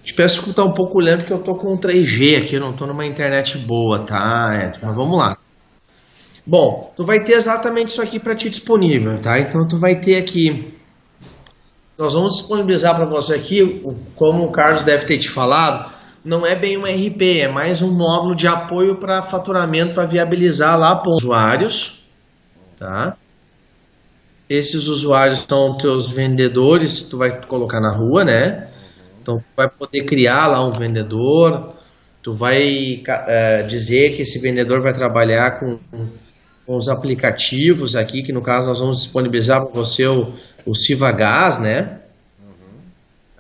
Te peço escutar um pouco lento porque eu tô com um 3G aqui, eu não tô numa internet boa, tá? Mas vamos lá. Bom, tu vai ter exatamente isso aqui para ti disponível, tá? Então tu vai ter aqui, nós vamos disponibilizar para você aqui, como o Carlos deve ter te falado, não é bem um RP, é mais um módulo de apoio para faturamento para viabilizar lá para os usuários, tá? Esses usuários são teus vendedores, que tu vai colocar na rua, né? Então, tu vai poder criar lá um vendedor, tu vai dizer que esse vendedor vai trabalhar com os aplicativos aqui, que no caso nós vamos disponibilizar para você o Sivagás, né?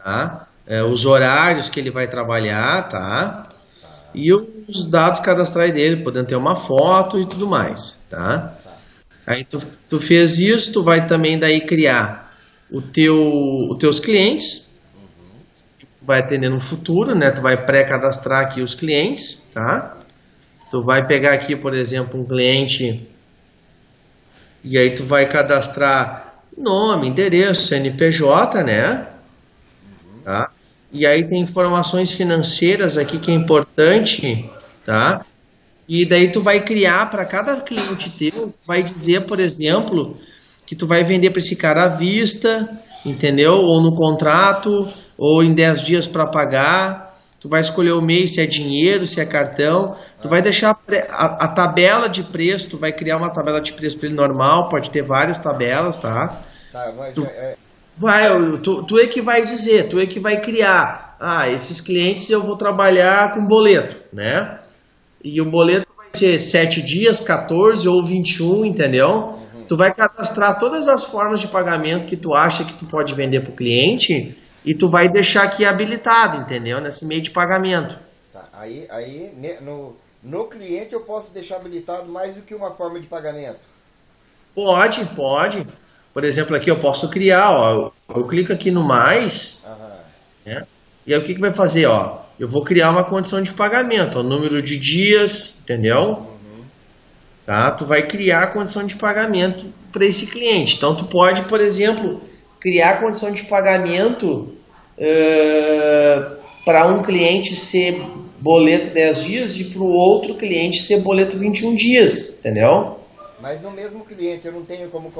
Tá? Os horários que ele vai trabalhar, tá? E os dados cadastrais dele, podendo ter uma foto e tudo mais, tá? Aí tu fez isso, tu vai também daí criar os teus clientes, vai atender no futuro, né? Tu vai pré-cadastrar aqui os clientes, tá? Tu vai pegar aqui, por exemplo, um cliente e aí tu vai cadastrar nome, endereço, CNPJ, né? Tá? E aí tem informações financeiras aqui que é importante, tá? E daí tu vai criar para cada cliente teu, vai dizer, por exemplo, que tu vai vender para esse cara à vista, entendeu? Ou no contrato, ou em 10 dias para pagar. Tu vai escolher o mês, se é dinheiro, se é cartão. Tu vai deixar a tabela de preço, tu vai criar uma tabela de preço para ele normal, pode ter várias tabelas, tá? Tá, mas Tu é que vai dizer, tu é que vai criar. Ah, esses clientes eu vou trabalhar com boleto, né? E o boleto vai ser 7 dias, 14 ou 21, entendeu? Tu vai cadastrar todas as formas de pagamento que tu acha que tu pode vender para o cliente e tu vai deixar aqui habilitado, entendeu? Nesse meio de pagamento. tá. No cliente eu posso deixar habilitado mais do que uma forma de pagamento. Pode. Por exemplo, aqui eu posso criar, ó. Eu clico aqui no mais, Aham. né? E aí o que vai fazer, ó? Eu vou criar uma condição de pagamento, ó, número de dias, entendeu? Tá? Tu vai criar a condição de pagamento para esse cliente. Então tu pode, por exemplo, criar a condição de pagamento para um cliente ser boleto 10 dias e para o outro cliente ser boleto 21 dias, entendeu? Mas no mesmo cliente eu não tenho como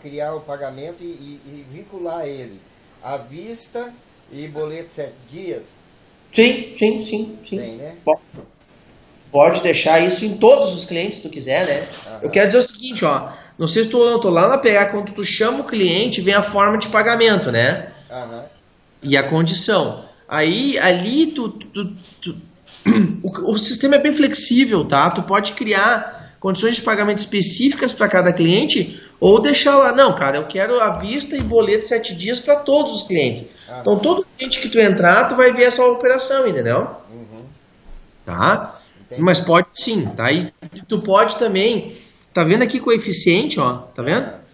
criar o pagamento e vincular ele à vista e boleto 7 dias? Sim. Tem, né? Pode deixar isso em todos os clientes se tu quiser, né? Aham. Eu quero dizer o seguinte, ó. Não sei se tu tô lá na pegar, quando tu chama o cliente, vem a forma de pagamento, né? Aham. E a condição. Aí, ali, o sistema é bem flexível, tá? Tu pode criar condições de pagamento específicas para cada cliente ou deixar lá, não, cara, eu quero à vista e boleto 7 dias para todos os clientes. Aham. Então, todo cliente que tu entrar, tu vai ver essa operação, entendeu? Tá? Entendi. Mas pode sim, tá? E tu pode também, tá vendo aqui coeficiente, ó, tá vendo? Aham.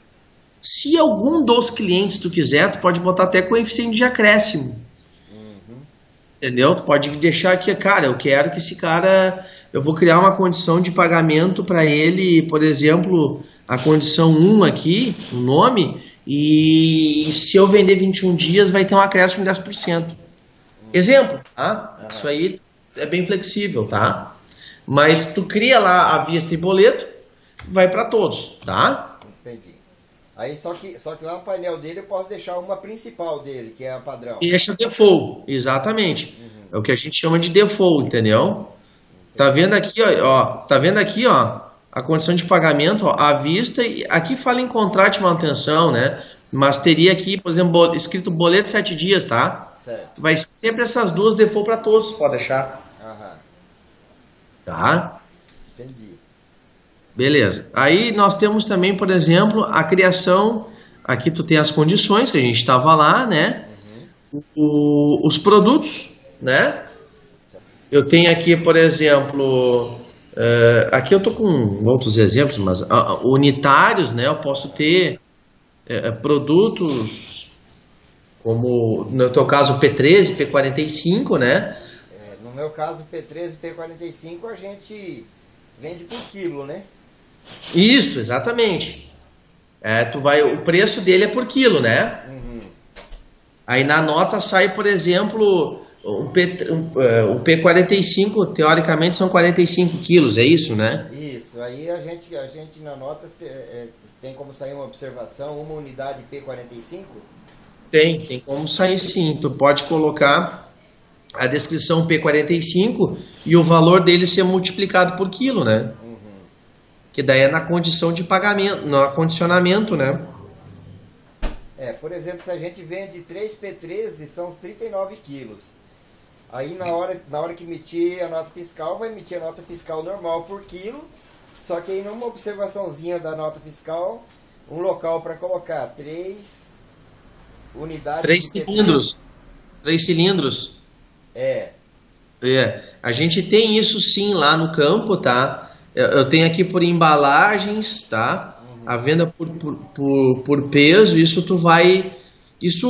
Se algum dos clientes tu quiser, tu pode botar até coeficiente de acréscimo. Entendeu? Tu pode deixar aqui, cara, eu quero que esse cara, eu vou criar uma condição de pagamento para ele, por exemplo, a condição 1 aqui, o nome, e se eu vender 21 dias vai ter um acréscimo de 10%. Exemplo, tá? Isso aí é bem flexível, tá? Mas tu cria lá a vista e boleto, vai para todos, tá? Entendi. Aí só que lá no painel dele eu posso deixar uma principal dele, que é a padrão. E deixa default, exatamente. É o que a gente chama de default, entendeu? Tá vendo aqui, ó, tá vendo aqui, ó, a condição de pagamento, ó, à vista, e aqui fala em contrato de manutenção, né? Mas teria aqui, por exemplo, escrito boleto 7 dias, tá? Certo. Vai sempre essas duas default para todos, pode deixar. Aham. Tá? Entendi. Beleza. Aí nós temos também, por exemplo, a criação. Aqui tu tem as condições que a gente estava lá, né? Os produtos, né? Eu tenho aqui, por exemplo, aqui eu tô com outros exemplos, mas unitários, né? Eu posso ter produtos como, no teu caso, P13, P45, né? No meu caso, P13 e P45 a gente vende por quilo, né? Isso, exatamente. O preço dele é por quilo, né? Aí na nota sai, por exemplo, o P45, teoricamente são 45 quilos, é isso, né? Isso, aí a gente na nota tem como sair uma observação, uma unidade P45? Tem como sair sim. Tu pode colocar a descrição P45 e o valor dele ser multiplicado por quilo, né? Que daí é na condição de pagamento, no acondicionamento, né? Por exemplo, se a gente vende 3 P13, são os 39 quilos. Aí na hora que emitir a nota fiscal, vai emitir a nota fiscal normal por quilo, só que aí numa observaçãozinha da nota fiscal, um local para colocar 3 unidades 3 de P13. cilindros. 3 cilindros. É, A gente tem isso sim lá no campo, tá? Eu tenho aqui por embalagens, tá? A venda por peso, isso tu vai... Isso,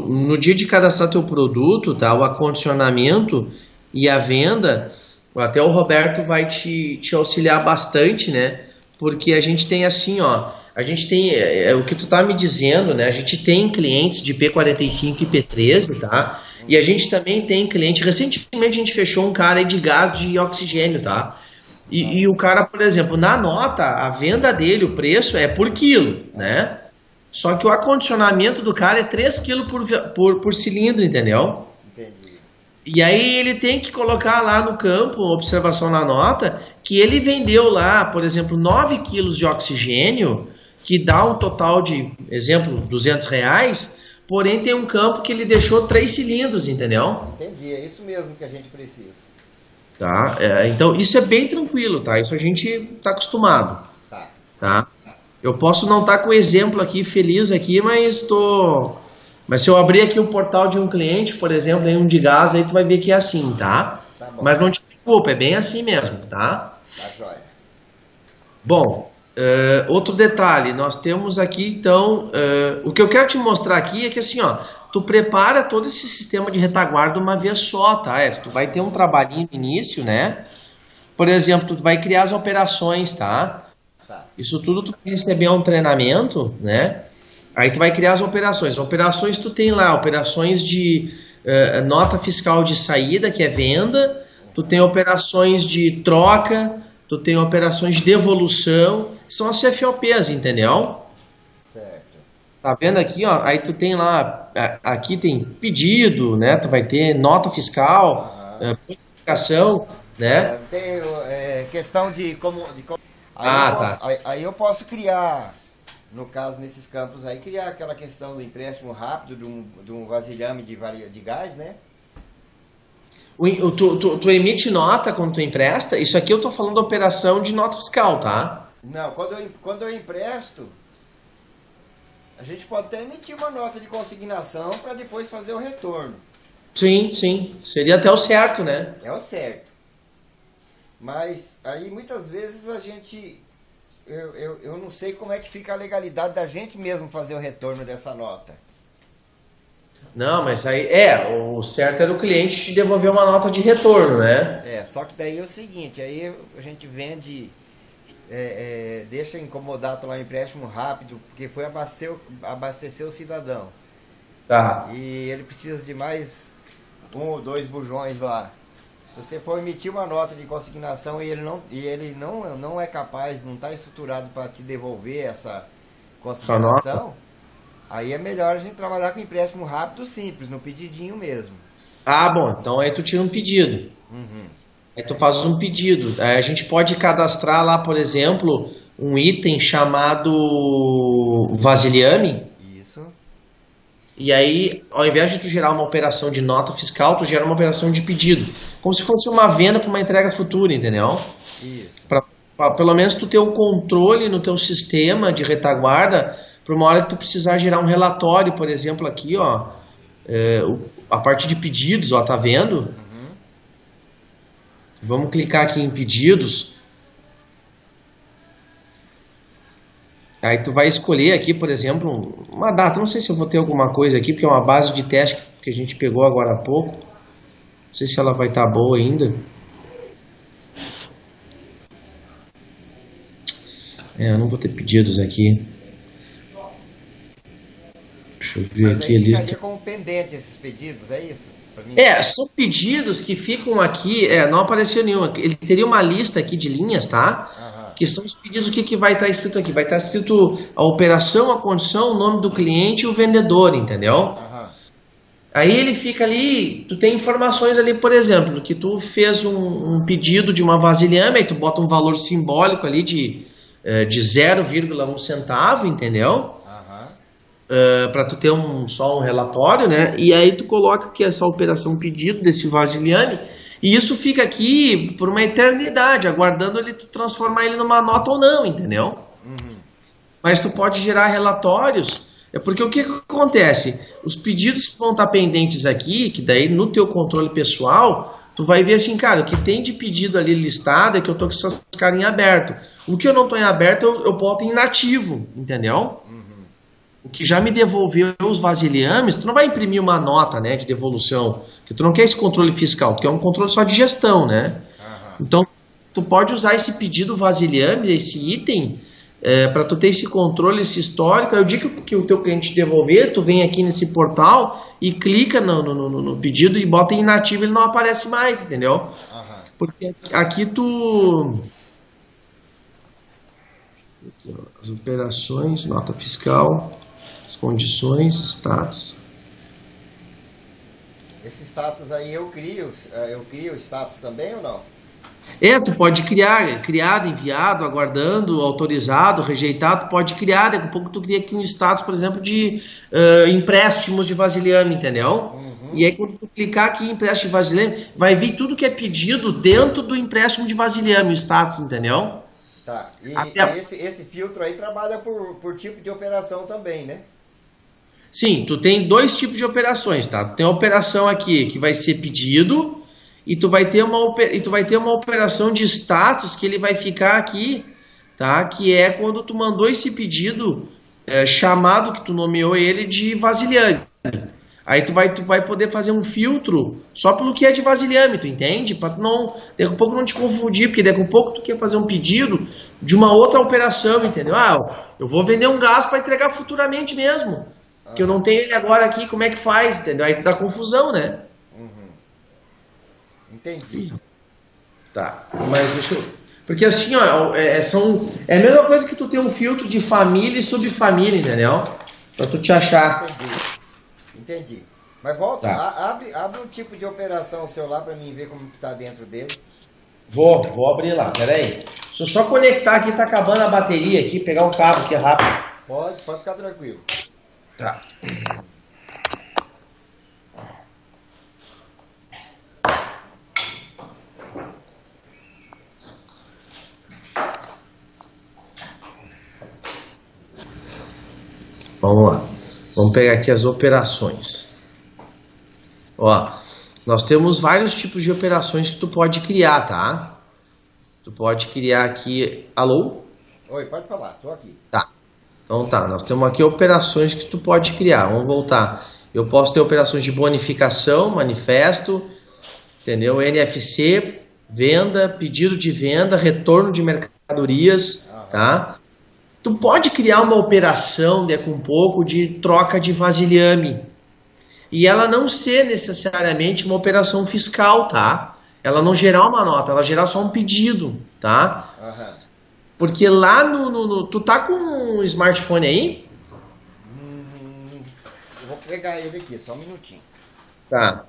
no dia de cadastrar teu produto, tá? O acondicionamento e a venda, até o Roberto vai te auxiliar bastante, né? Porque a gente tem assim, ó... A gente tem, o que tu tá me dizendo, né? A gente tem clientes de P45 e P13, tá? E a gente também tem cliente... Recentemente a gente fechou um cara aí de gás de oxigênio, tá? E o cara, por exemplo, na nota, a venda dele, o preço é por quilo, né? Só que o acondicionamento do cara é 3 quilos por cilindro, entendeu? entendi. E aí ele tem que colocar lá no campo, observação na nota, que ele vendeu lá, por exemplo, 9 quilos de oxigênio, que dá um total de, exemplo, R$200, porém tem um campo que ele deixou 3 cilindros, entendeu? Entendi, é isso mesmo que a gente precisa. Tá? Então isso é bem tranquilo, tá? Isso a gente tá acostumado, Tá. tá? Eu posso não estar com o exemplo aqui, feliz aqui, mas Mas se eu abrir aqui o portal de um cliente, por exemplo, em um de gás, aí tu vai ver que é assim, tá? Tá bom. Mas não te preocupa, é bem assim mesmo, tá? Tá joia. Bom, outro detalhe, nós temos aqui, então, o que eu quero te mostrar aqui é que assim, ó, tu prepara todo esse sistema de retaguarda uma vez só, tá? Tu vai ter um trabalhinho no início, né? Por exemplo, tu vai criar as operações, tá? Tá. Isso tudo tu vai receber um treinamento, né? Aí tu vai criar as operações. Operações tu tem lá, operações de nota fiscal de saída, que é venda. Tu tem operações de troca, tu tem operações de devolução. São as CFOPs, entendeu? Certo. Tá vendo aqui, ó? Aí tu tem lá, aqui tem pedido, né? Tu vai ter nota fiscal, bonificação, né? Tem questão de como. Tá. Aí eu posso criar, no caso, nesses campos aí, criar aquela questão do empréstimo rápido de um vasilhame de gás, né? Tu emite nota quando tu empresta? Isso aqui eu tô falando da operação de nota fiscal, tá? Não, quando eu empresto, a gente pode até emitir uma nota de consignação para depois fazer o retorno. Sim. Seria até o certo, né? É o certo. Mas aí muitas vezes a gente... Eu não sei como é que fica a legalidade da gente mesmo fazer o retorno dessa nota. Não, mas aí o certo era o cliente te devolver uma nota de retorno, né? Só que daí é o seguinte, aí a gente vende, deixa incomodado lá um empréstimo rápido, porque foi abastecer o cidadão. Tá. E ele precisa de mais 1 ou 2 bujões lá. Se você for emitir uma nota de consignação e ele não é capaz, não está estruturado para te devolver essa consignação, aí é melhor a gente trabalhar com empréstimo rápido simples, no pedidinho mesmo. Ah, bom, então aí tu tira um pedido. Aí tu faz um pedido. Aí a gente pode cadastrar lá, por exemplo, um item chamado vasilhame. Isso. E aí, ao invés de tu gerar uma operação de nota fiscal, tu gera uma operação de pedido. Como se fosse uma venda para uma entrega futura, entendeu? Isso. Pra pelo menos tu ter o controle no teu sistema de retaguarda para uma hora que tu precisar gerar um relatório, por exemplo, aqui, ó. A parte de pedidos, ó, tá vendo? Vamos clicar aqui em pedidos. Aí tu vai escolher aqui, por exemplo, uma data. Não sei se eu vou ter alguma coisa aqui, porque é uma base de teste que a gente pegou agora há pouco. Não sei se ela vai estar boa ainda. Eu não vou ter pedidos aqui. Deixa eu ver Mas aqui a aí lista. ficaria como pendente esses pedidos, é isso? Pra mim? São pedidos que ficam aqui, não apareceu nenhum. Ele teria uma lista aqui de linhas, tá? Aham, Que são os pedidos, o que, que vai estar escrito aqui? Vai estar escrito a operação, a condição, o nome do cliente e o vendedor, entendeu? aham. Aí ele fica ali, tu tem informações ali, por exemplo, que tu fez um pedido de uma vasilhame, aí tu bota um valor simbólico ali de 0,1 centavo, entendeu? Aham. Para tu ter só um relatório, né? E aí tu coloca que essa operação pedido desse vasilhame, e isso fica aqui por uma eternidade, aguardando ele tu transformar ele numa nota ou não, entendeu? Mas tu pode gerar relatórios, porque o que acontece? Os pedidos que vão estar pendentes aqui, que daí no teu controle pessoal, tu vai ver assim, cara, o que tem de pedido ali listado é que eu tô com essas caras em aberto. O que eu não tô em aberto, eu boto em inativo, entendeu? O que já me devolveu os vasilhames, tu não vai imprimir uma nota, né, de devolução, porque tu não quer esse controle fiscal, tu quer um controle só de gestão, né? Aham. Então, tu pode usar esse pedido vasilhame, esse item, para tu ter esse controle, esse histórico. Aí o dia que o teu cliente te devolver, tu vem aqui nesse portal e clica no pedido e bota em inativo, ele não aparece mais, entendeu? Aham. Porque aqui tu... Aqui, ó, as operações, nota fiscal, as condições, status. Esse status aí eu crio o status também ou não? Tu pode criar, criado, enviado, aguardando, autorizado, rejeitado, pode criar. Daqui a pouco tu cria aqui um status, por exemplo, de empréstimos de vasilhame, entendeu? E aí quando tu clicar aqui em empréstimo de vasilhame, vai vir tudo que é pedido dentro do empréstimo de vasilhame, o status, entendeu? Tá. E Até- esse filtro aí trabalha por tipo de operação também, né? Sim, tu tem dois tipos de operações, tá? Tu tem a operação aqui que vai ser pedido e tu vai ter uma operação de status que ele vai ficar aqui, tá? Que é quando tu mandou esse pedido chamado que tu nomeou ele de vasilhame. Aí tu vai poder fazer um filtro só pelo que é de vasilhame, tu entende? Para tu não, daqui a pouco não te confundir, porque daqui a pouco tu quer fazer um pedido de uma outra operação, entendeu? Eu vou vender um gás para entregar futuramente mesmo. Que eu não tenho ele agora aqui, como é que faz, entendeu? Aí dá confusão, né? Entendi. Tá, mas deixa eu... Porque assim, ó, é a mesma coisa que tu ter um filtro de família e subfamília, entendeu? Pra tu te achar. Entendi. Mas volta, Tá. abre um tipo de operação seu lá pra mim ver como que tá dentro dele. Vou abrir lá, peraí. Deixa eu só conectar aqui, tá acabando a bateria aqui, pegar um cabo aqui rápido. Pode ficar tranquilo. Tá. Vamos lá. Vamos pegar aqui as operações. Ó, nós temos vários tipos de operações que tu pode criar, tá? Tu pode criar aqui... Alô? Oi, pode falar, tô aqui. Tá. Então tá, nós temos aqui operações que tu pode criar. Vamos voltar. Eu posso ter operações de bonificação, manifesto, entendeu? NFC, venda, pedido de venda, retorno de mercadorias, tá? Tu pode criar uma operação com um pouco de troca de vasilhame. E ela não ser necessariamente uma operação fiscal, tá? Ela não gerar uma nota, ela gerar só um pedido, tá? Aham. Porque lá tu tá com um smartphone aí? Eu vou pegar ele aqui, só um minutinho. Tá.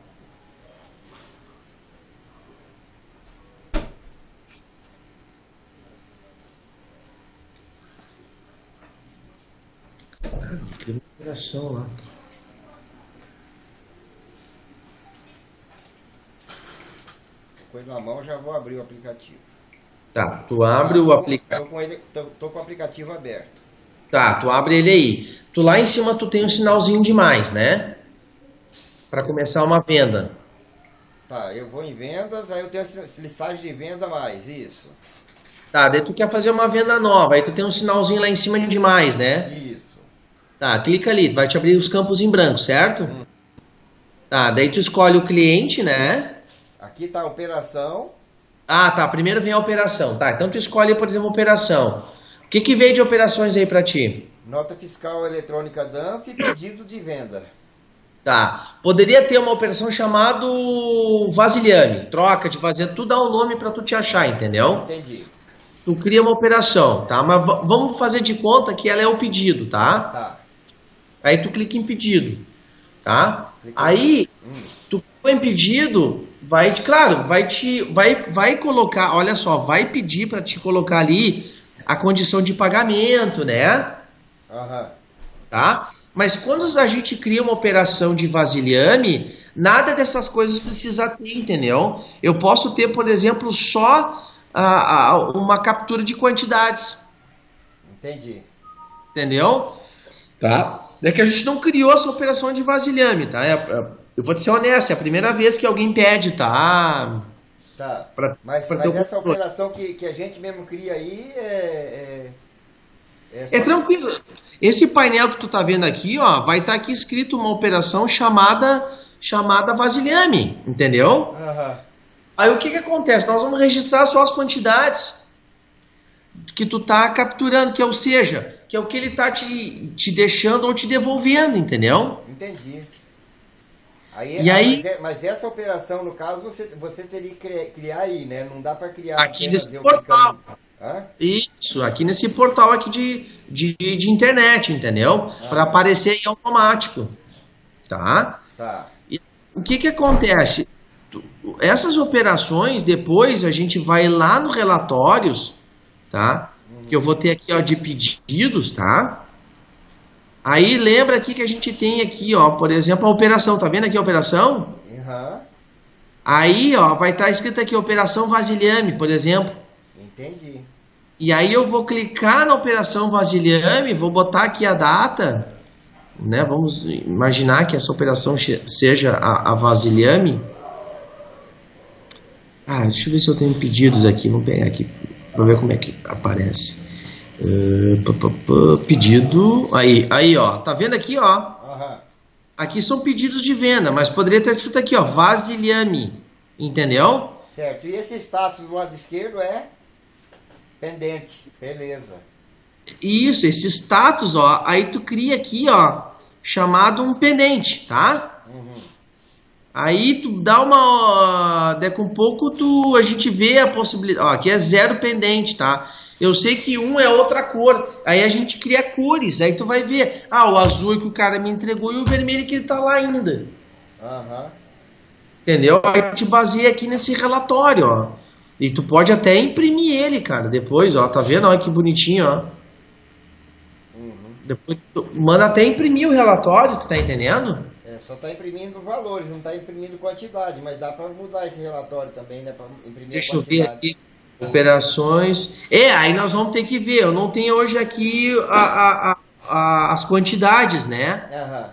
Tem uma operação lá. Coisa na mão, já vou abrir o aplicativo. Tá, tu abre o aplicativo. Tô com o aplicativo aberto. Tá, tu abre ele aí. Tu lá em cima tu tem um sinalzinho de mais, né? Para começar uma venda. Tá, eu vou em vendas, aí eu tenho essa listagem de venda mais, isso. Tá, daí tu quer fazer uma venda nova, aí tu tem um sinalzinho lá em cima de mais, né? Isso. Tá, clica ali, vai te abrir os campos em branco, certo? Tá, daí tu escolhe o cliente, né? Aqui tá a operação. Ah, tá, primeiro vem a operação. Tá, então tu escolhe, por exemplo, operação. O que veio de operações aí pra ti? Nota fiscal eletrônica DANF e pedido de venda. Tá. Poderia ter uma operação chamada vasilhame, troca de vasilhame, tu dá um nome para tu te achar, entendeu? Entendi. Tu cria uma operação, tá? Mas vamos fazer de conta que ela é o pedido, tá? Tá. Aí tu clica em pedido, tá? Clica Aí tu clica em pedido, vai colocar, olha só, vai pedir para te colocar ali a condição de pagamento, né? Aham. Tá? Mas quando a gente cria uma operação de vasilhame, nada dessas coisas precisa ter, entendeu? Eu posso ter, por exemplo, só uma captura de quantidades. Entendi. Entendeu? Tá? É que a gente não criou essa operação de vasilhame, tá? Eu vou te ser honesto, é a primeira vez que alguém pede, tá? Tá. Mas teu essa controle. operação que a gente mesmo cria aí É tranquilo. Esse painel que tu tá vendo aqui, ó, vai estar aqui escrito uma operação chamada vasilhame, entendeu? Aham. Aí o que acontece? Nós vamos registrar só as quantidades que tu tá capturando, que é o que ele tá te deixando ou te devolvendo, entendeu? Entendi. Mas essa operação, no caso, você teria que criar aí, né? Não dá para criar Aqui apenas nesse eu portal. clicando. Hã? Isso, aqui nesse portal aqui de internet, entendeu? Para aparecer aí automático, tá? Tá. E o que acontece? Essas operações, depois a gente vai lá no relatórios, tá? Que eu vou ter aqui, ó, de pedidos, tá? Aí lembra aqui que a gente tem aqui, ó, por exemplo, a operação, tá vendo aqui a operação? Uhum. Aí, ó, vai estar escrito aqui operação vasilhame, por exemplo. Entendi. E aí eu vou clicar na operação vasilhame, vou botar aqui a data, né? Vamos imaginar que essa operação seja a vasilhame. Deixa eu ver se eu tenho pedidos aqui. Vamos pegar aqui para ver como é que aparece. Pedido. Aí, ó. Tá vendo aqui, ó? Uhum. Aqui são pedidos de venda, mas poderia estar escrito aqui, ó, vasilhame. Entendeu? Certo. E esse status do lado esquerdo é pendente. Beleza. Isso, esse status, ó. Aí tu cria aqui, ó, chamado um pendente, tá? Uhum. Aí tu dá uma... Daqui um pouco a gente vê a possibilidade... Ó, aqui é 0 pendente, tá? Eu sei que um é outra cor. Aí a gente cria cores. Aí tu vai ver. O azul é que o cara me entregou e o vermelho que ele tá lá ainda. Uhum. Entendeu? Aí a gente baseia aqui nesse relatório, ó. E tu pode até imprimir ele, cara, depois, ó. Tá vendo? Olha que bonitinho, ó. Uhum. Depois tu manda até imprimir o relatório, tu tá entendendo? Só tá imprimindo valores, não tá imprimindo quantidade, mas dá para mudar esse relatório também, né? Para imprimir Deixa a eu ver quantidade. aqui. Operações. Aí nós vamos ter que ver. Eu não tenho hoje aqui as quantidades, né? Aham.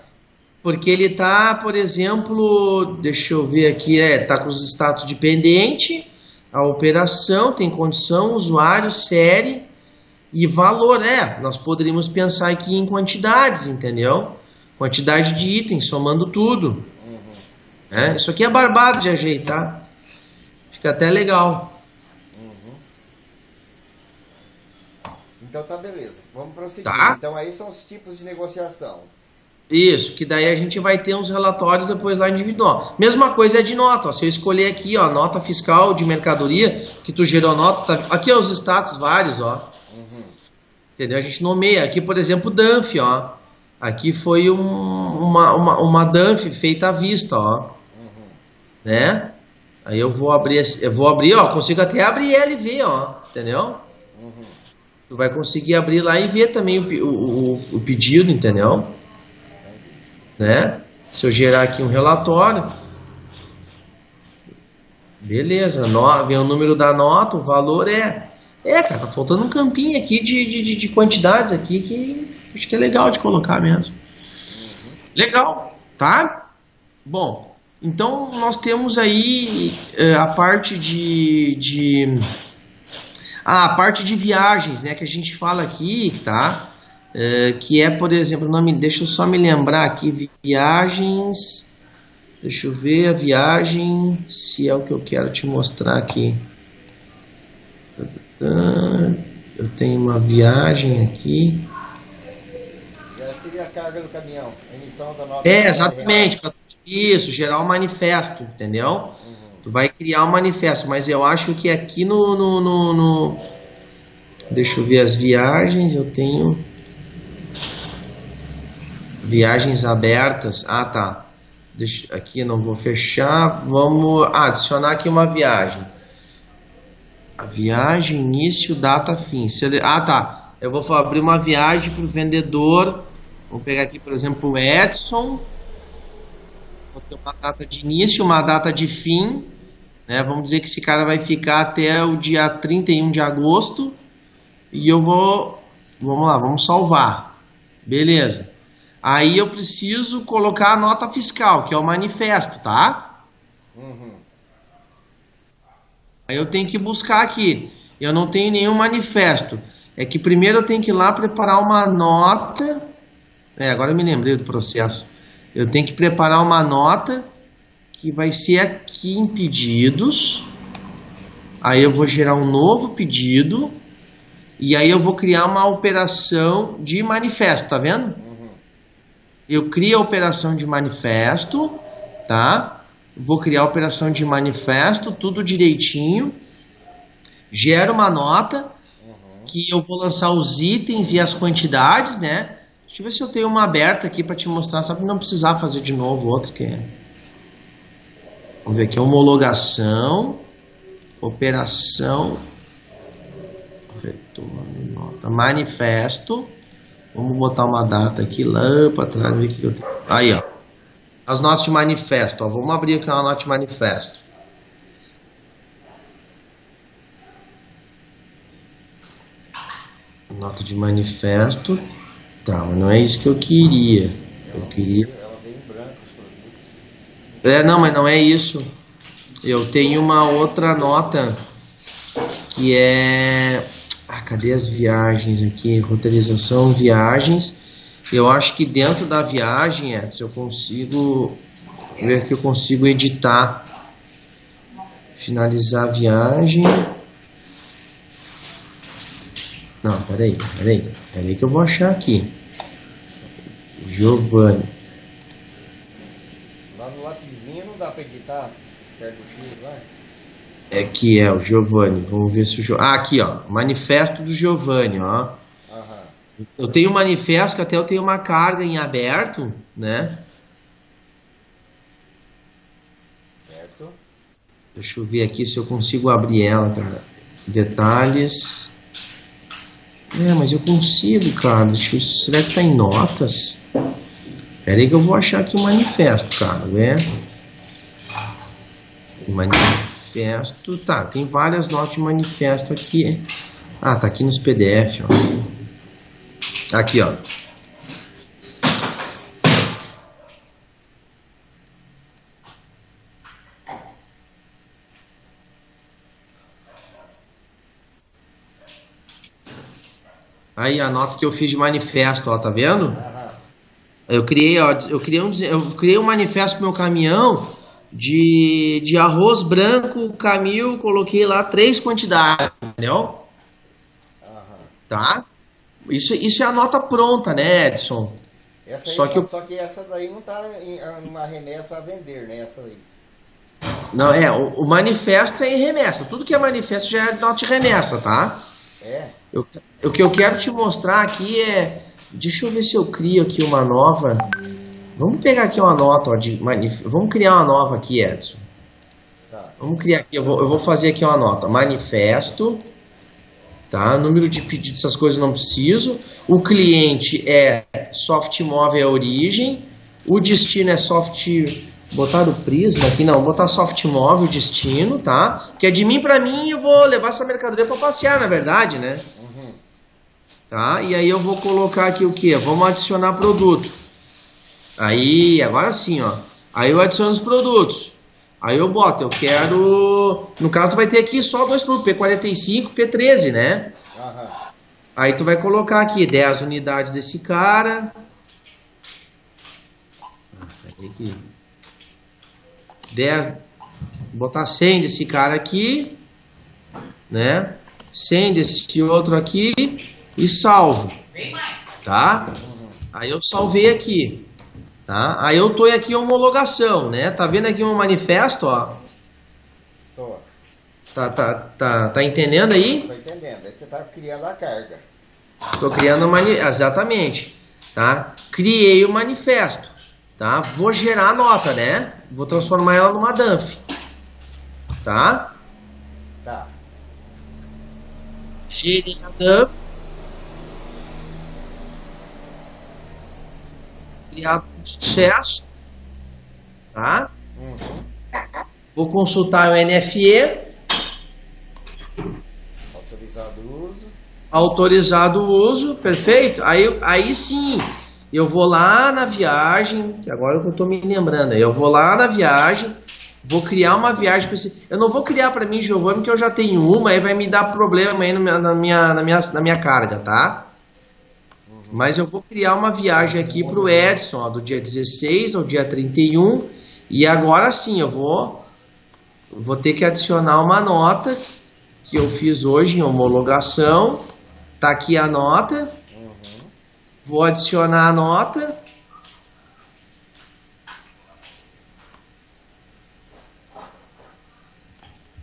Porque ele tá, por exemplo, deixa eu ver aqui, tá com os status de pendente, a operação, tem condição, usuário, série e valor. Nós poderíamos pensar aqui em quantidades, entendeu? Quantidade de itens, somando tudo. Uhum. Isso aqui é barbado de ajeitar. Fica até legal. Então tá, beleza. Vamos prosseguir. Tá. Então aí são os tipos de negociação. Isso, que daí a gente vai ter uns relatórios depois lá individual. Mesma coisa é de nota, ó. Se eu escolher aqui, ó, nota fiscal de mercadoria, que tu gerou nota, tá... aqui ó, os status vários, ó. Uhum. Entendeu? A gente nomeia. Aqui, por exemplo, DANF, ó. Aqui foi uma DANF feita à vista, ó. Uhum. Né? Aí eu vou abrir, ó, consigo até abrir LV, ó. Entendeu? Uhum. Tu vai conseguir abrir lá e ver também o pedido, entendeu? Né? Se eu gerar aqui um relatório, beleza, vem o número da nota, o valor cara, tá faltando um campinho aqui de quantidades aqui que acho que é legal de colocar mesmo. Legal, tá? Bom, então nós temos aí a parte a parte de viagens, né, que a gente fala aqui, tá? Que é, por exemplo, deixa eu só me lembrar aqui, viagens, deixa eu ver a viagem, se é o que eu quero te mostrar aqui. Eu tenho uma viagem aqui, seria a carga do caminhão, a emissão da nota. Exatamente. Isso, gerar um manifesto, entendeu? Tu vai criar um manifesto, mas eu acho que aqui no... Deixa eu ver as viagens, eu tenho... Viagens abertas. Ah, tá. Aqui eu não vou fechar. Vamos adicionar aqui uma viagem. A viagem, início, data, fim. Ah, tá. Eu vou abrir uma viagem para o vendedor. Vou pegar aqui, por exemplo, o Edson. Vou ter uma data de início, uma data de fim. Né? Vamos dizer que esse cara vai ficar até o dia 31 de agosto. E eu vou... Vamos lá, vamos salvar. Beleza. Aí eu preciso colocar a nota fiscal, que é o manifesto, tá? Aí eu tenho que buscar aqui. Eu não tenho nenhum manifesto. É que primeiro eu tenho que ir lá preparar uma nota. Agora eu me lembrei do processo. Eu tenho que preparar uma nota que vai ser aqui em pedidos. Aí eu vou gerar um novo pedido. E aí eu vou criar uma operação de manifesto, tá vendo? Eu crio a operação de manifesto, tá? Vou criar a operação de manifesto, tudo direitinho. Gero uma nota que eu vou lançar os itens e as quantidades, né? Deixa eu ver se eu tenho uma aberta aqui para te mostrar, só para não precisar fazer de novo outros que... Vamos ver aqui, homologação, operação, retorno, nota, manifesto. Vamos botar uma data aqui lá para trás, ver o que eu tenho. Aí, ó. As notas de manifesto, ó. Vamos abrir aqui uma nota de manifesto. Nota de manifesto. Tá, mas não é isso que eu queria. Eu queria... Ela vem em branco os produtos. Não, mas não é isso. Eu tenho uma outra nota que é... cadê as viagens aqui? Roteirização, viagens. Eu acho que dentro da viagem, se eu consigo ver que eu consigo editar. Finalizar a viagem. Não, peraí que eu vou achar aqui. Giovanni. Lá no lapisinho não dá para editar perto do X lá? Que é o Giovanni. Vamos ver se o Giovanni... aqui, ó. Manifesto do Giovanni, ó. Eu tenho um manifesto que até eu tenho uma carga em aberto, né? Certo. Deixa eu ver aqui se eu consigo abrir ela, cara. Detalhes. Mas eu consigo, cara. Será que tá em notas? Pera aí que eu vou achar aqui o manifesto, cara, né? Manifesto, tá, tem várias notas de manifesto aqui. Tá aqui nos PDF, ó. Aqui, ó. Aí a nota que eu fiz de manifesto, ó, tá vendo? Eu criei um manifesto pro meu caminhão de arroz branco, Camil, coloquei lá 3 quantidades, entendeu? Tá? Isso é a nota pronta, né, Edson? Essa aí, só que essa daí não tá em uma remessa a vender, né? Essa aí. Não, o manifesto é em remessa. Tudo que é manifesto já é nota de remessa, tá? O que eu quero te mostrar aqui é... Deixa eu ver se eu crio aqui uma nova... Vamos pegar aqui uma nota, ó, vamos criar uma nova aqui, Edson. Tá. Vamos criar aqui, eu vou fazer aqui uma nota. Manifesto, tá? Número de pedidos, essas coisas eu não preciso. O cliente é soft móvel é origem. O destino é soft... Botar o prisma aqui, não, botar soft móvel, destino, tá? Porque é de mim pra mim, eu vou levar essa mercadoria pra passear, na verdade, né? Tá? E aí eu vou colocar aqui o que? Vamos adicionar produto. Aí, agora sim, ó. Aí eu adiciono os produtos. Aí eu boto, eu quero... No caso, tu vai ter aqui só 2 produtos, P45 e P13, né? Aí tu vai colocar aqui 10 unidades desse cara. Peraí aqui. 10, botar 100 desse cara aqui, né? 100 desse outro aqui e salvo, tá? Aí eu salvei aqui, tá? Aí eu tô aqui em homologação, né? Tá vendo aqui um manifesto, ó? Tô. Tá entendendo aí? Tô entendendo. Aí você tá criando a carga. Tô criando exatamente, tá? Criei o manifesto, tá? Vou gerar a nota, né? Vou transformar ela numa DANF, tá? Tá. Gerei a DANF. Criado com sucesso, tá? Vou consultar o NFE. Autorizado o uso. Autorizado o uso, perfeito. Aí sim, eu vou lá na viagem, que agora que eu tô me lembrando, eu vou lá na viagem, vou criar uma viagem para esse. Eu não vou criar para mim, Giovanni, porque eu já tenho uma, aí vai me dar problema aí na minha carga, tá? Mas eu vou criar uma viagem aqui para o Edson, ó, do dia 16 ao dia 31, e agora sim eu vou ter que adicionar uma nota que eu fiz hoje em homologação. Tá aqui a nota. Vou adicionar a nota.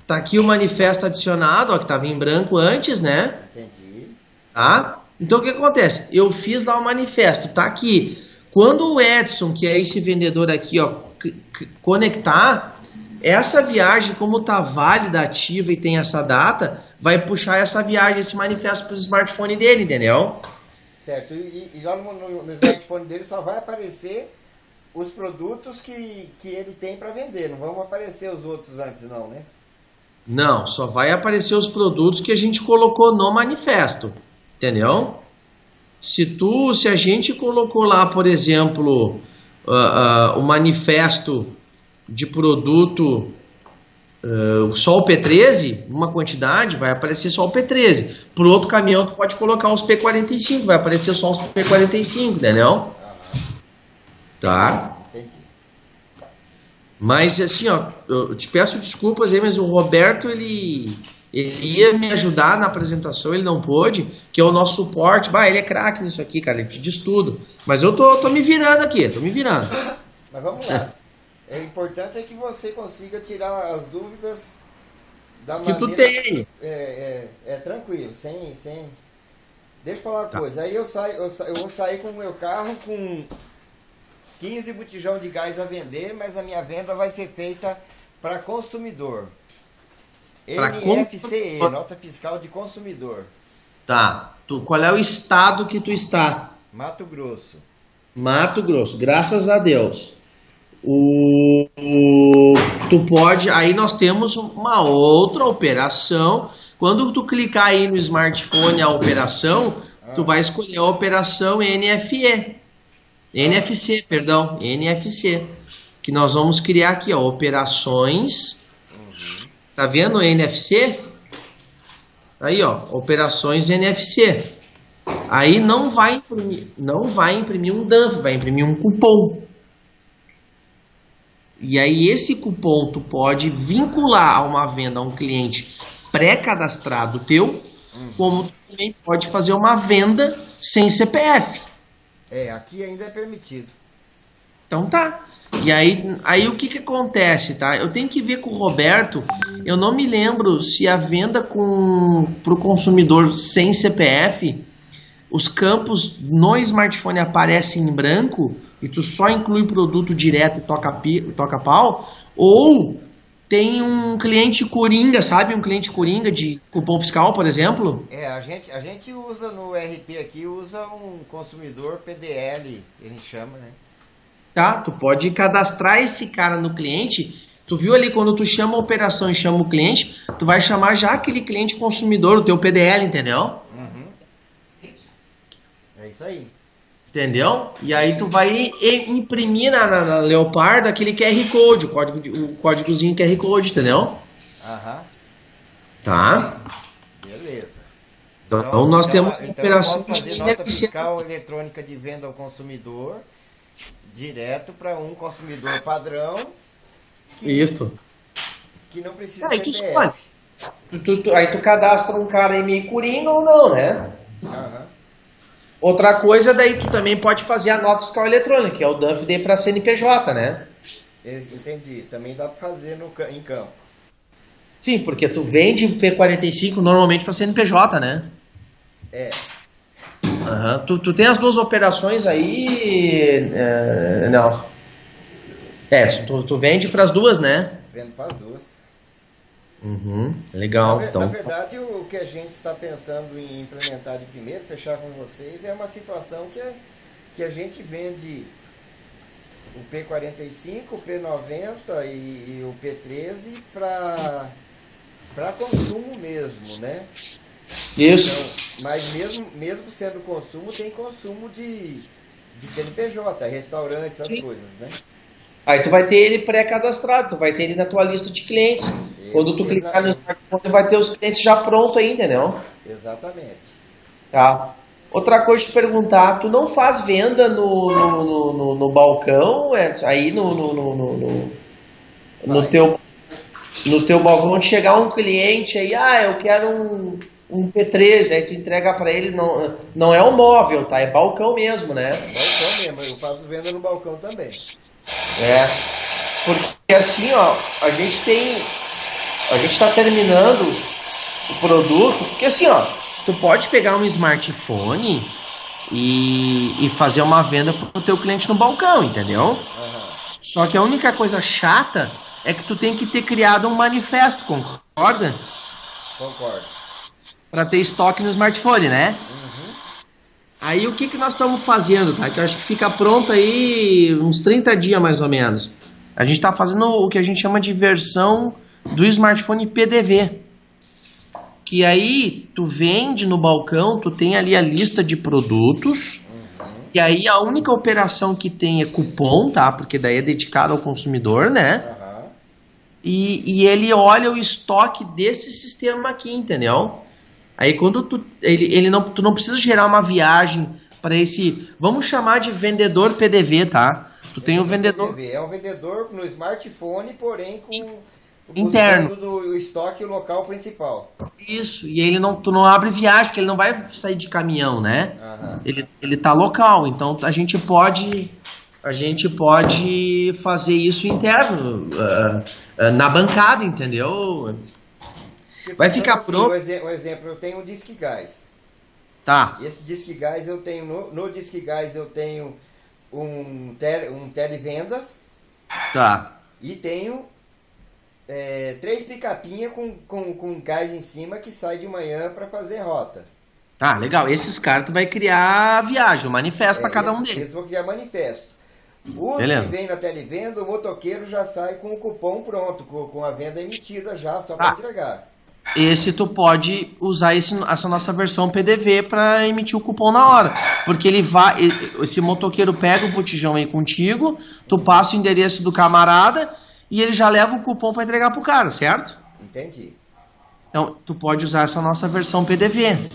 Tá aqui o manifesto adicionado, ó, que estava em branco antes, né? Entendi. Tá? Então o que acontece? Eu fiz lá o manifesto, tá aqui. Quando o Edson, que é esse vendedor aqui, ó, conectar, essa viagem, como tá válida, ativa e tem essa data, vai puxar essa viagem, esse manifesto para o smartphone dele, entendeu? Certo. E lá no smartphone dele só vai aparecer os produtos que ele tem para vender. Não vão aparecer os outros antes, não, né? Não, só vai aparecer os produtos que a gente colocou no manifesto, entendeu? Se a gente colocou lá, por exemplo, o manifesto de produto só o P13, uma quantidade, vai aparecer só o P13. Para o outro caminhão, tu pode colocar os P45, vai aparecer só os P45, entendeu? Tá? Entendi. Mas assim, ó, eu te peço desculpas aí, mas o Roberto, ele ia me ajudar na apresentação, ele não pôde, que é o nosso suporte. Ele é craque nisso aqui, cara, ele te diz tudo. Mas eu tô me virando aqui, tô me virando. Mas vamos lá. É importante é que você consiga tirar as dúvidas da que maneira... tu tem. Tranquilo, sem... Deixa eu falar uma coisa. Aí eu vou sair com o meu carro com 15 botijão de gás a vender, mas a minha venda vai ser feita para consumidor. NFCE, nota fiscal de consumidor. Tá. Qual é o estado que tu está? Mato Grosso. Mato Grosso, graças a Deus. Tu pode, aí nós temos uma outra operação. Quando tu clicar aí no smartphone a operação, tu vai escolher a operação NFC, que nós vamos criar aqui, ó, operações. Tá vendo o NFC? Aí, ó, operações NFC. Aí não vai imprimir um DANF, vai imprimir um cupom. E aí esse cupom tu pode vincular a uma venda a um cliente pré-cadastrado teu, como tu também pode fazer uma venda sem CPF. Aqui ainda é permitido. Então tá. E aí o que acontece, tá? Eu tenho que ver com o Roberto, eu não me lembro se a venda para o consumidor sem CPF, os campos no smartphone aparecem em branco e tu só inclui produto direto e toca pau, ou tem um cliente coringa, sabe? Um cliente coringa de cupom fiscal, por exemplo. A gente usa no RP aqui, usa um consumidor PDL, que a gente chama, né? Tá, tu pode cadastrar esse cara no cliente. Tu viu ali quando tu chama a operação e chama o cliente, tu vai chamar já aquele cliente consumidor, o teu PDL, entendeu? É isso aí. Entendeu? E aí tu vai imprimir na Leopardo aquele QR Code, o códigozinho QR Code, entendeu? Tá? Beleza. Então nós temos a operação eu posso fazer nota fiscal eletrônica de venda ao consumidor direto para um consumidor padrão que não precisa aí CPF. Aí tu cadastra um cara aí meio coringa ou não, né? Outra coisa, daí tu também pode fazer a nota fiscal eletrônica, que é o DUNFD para CNPJ, né? Entendi. Também dá para fazer em campo. Sim, porque tu vende P45 normalmente para CNPJ, né? É. Uhum. Tu tem as duas operações aí, Nelson? Tu vende para as duas, né? Vendo para as duas. Uhum. Legal. Na verdade, o que a gente está pensando em implementar de primeiro, fechar com vocês, é uma situação que a gente vende o P45, o P90 e o P13 para consumo mesmo, né? Isso. Então, mas mesmo sendo consumo, tem consumo de CNPJ, restaurantes, essas coisas, né? Aí tu vai ter ele pré-cadastrado, tu vai ter ele na tua lista de clientes. Quando tu clicar no smartphone, vai ter os clientes já prontos aí, entendeu? Exatamente. Tá. Outra coisa de perguntar, tu não faz venda no balcão, Edson? Aí no teu balcão, de chegar um cliente aí, eu quero um P13, aí tu entrega para ele, não é um móvel, tá? É balcão mesmo, né? Balcão mesmo, eu faço venda no balcão também. Porque assim, ó, a gente tá terminando o produto, porque assim, ó, tu pode pegar um smartphone e fazer uma venda pro teu cliente no balcão, entendeu? Uhum. Só que a única coisa chata é que tu tem que ter criado um manifesto, concorda? Concordo. Para ter estoque no smartphone, né? Uhum. Aí o que nós estamos fazendo, tá? Que eu acho que fica pronto aí uns 30 dias mais ou menos. A gente está fazendo o que a gente chama de versão do smartphone PDV. Que aí tu vende no balcão, tu tem ali a lista de produtos. Uhum. E aí a única operação que tem é cupom, tá? Porque daí é dedicado ao consumidor, né? Uhum. E ele olha o estoque desse sistema aqui, entendeu? Aí quando tu não precisa gerar uma viagem para esse, vamos chamar de vendedor PDV, tá? Tu tem o vendedor PDV, é um vendedor no smartphone, porém com interno do estoque local principal. Isso, e ele tu não abre viagem, porque ele não vai sair de caminhão, né? Uhum. Ele tá local, então a gente pode fazer isso interno, na bancada, entendeu? Tipo, vai ficar assim, pronto. Um exemplo, eu tenho um Disque Gás. Tá. Esse Disque Gás eu tenho, no Disque Gás eu tenho um televendas. Tá. E tenho 3 picapinhas com gás em cima que sai de manhã para fazer rota. Ah, legal. Esses caras tu vai criar a viagem, o manifesto para cada um deles. Esses vão criar manifesto. Os Beleza. que vêm na televenda, o motoqueiro já sai com o cupom pronto, com a venda emitida já, só para entregar. Esse tu pode usar essa nossa versão PDV para emitir o cupom na hora. Porque esse motoqueiro pega o botijão aí contigo, tu passa o endereço do camarada e ele já leva o cupom para entregar pro cara, certo? Entendi. Então, tu pode usar essa nossa versão PDV.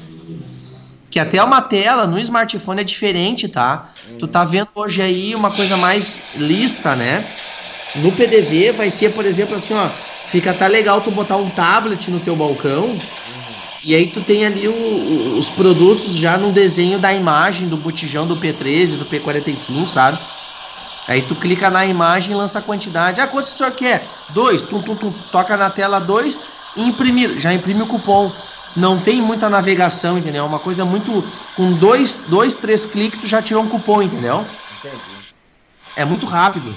Que até uma tela no smartphone é diferente, tá? Tu tá vendo hoje aí uma coisa mais lista, né? No PDV vai ser, por exemplo, assim, ó, fica até legal tu botar um tablet no teu balcão e aí tu tem ali os produtos já no desenho da imagem do botijão do P13, do P45, sabe? Aí tu clica na imagem e lança a quantidade. Quantos o senhor quer? 2, toca na tela 2 e imprimir, já imprime o cupom. Não tem muita navegação, entendeu? É uma coisa muito... Com 3 cliques tu já tirou um cupom, entendeu? Entendi. É muito rápido.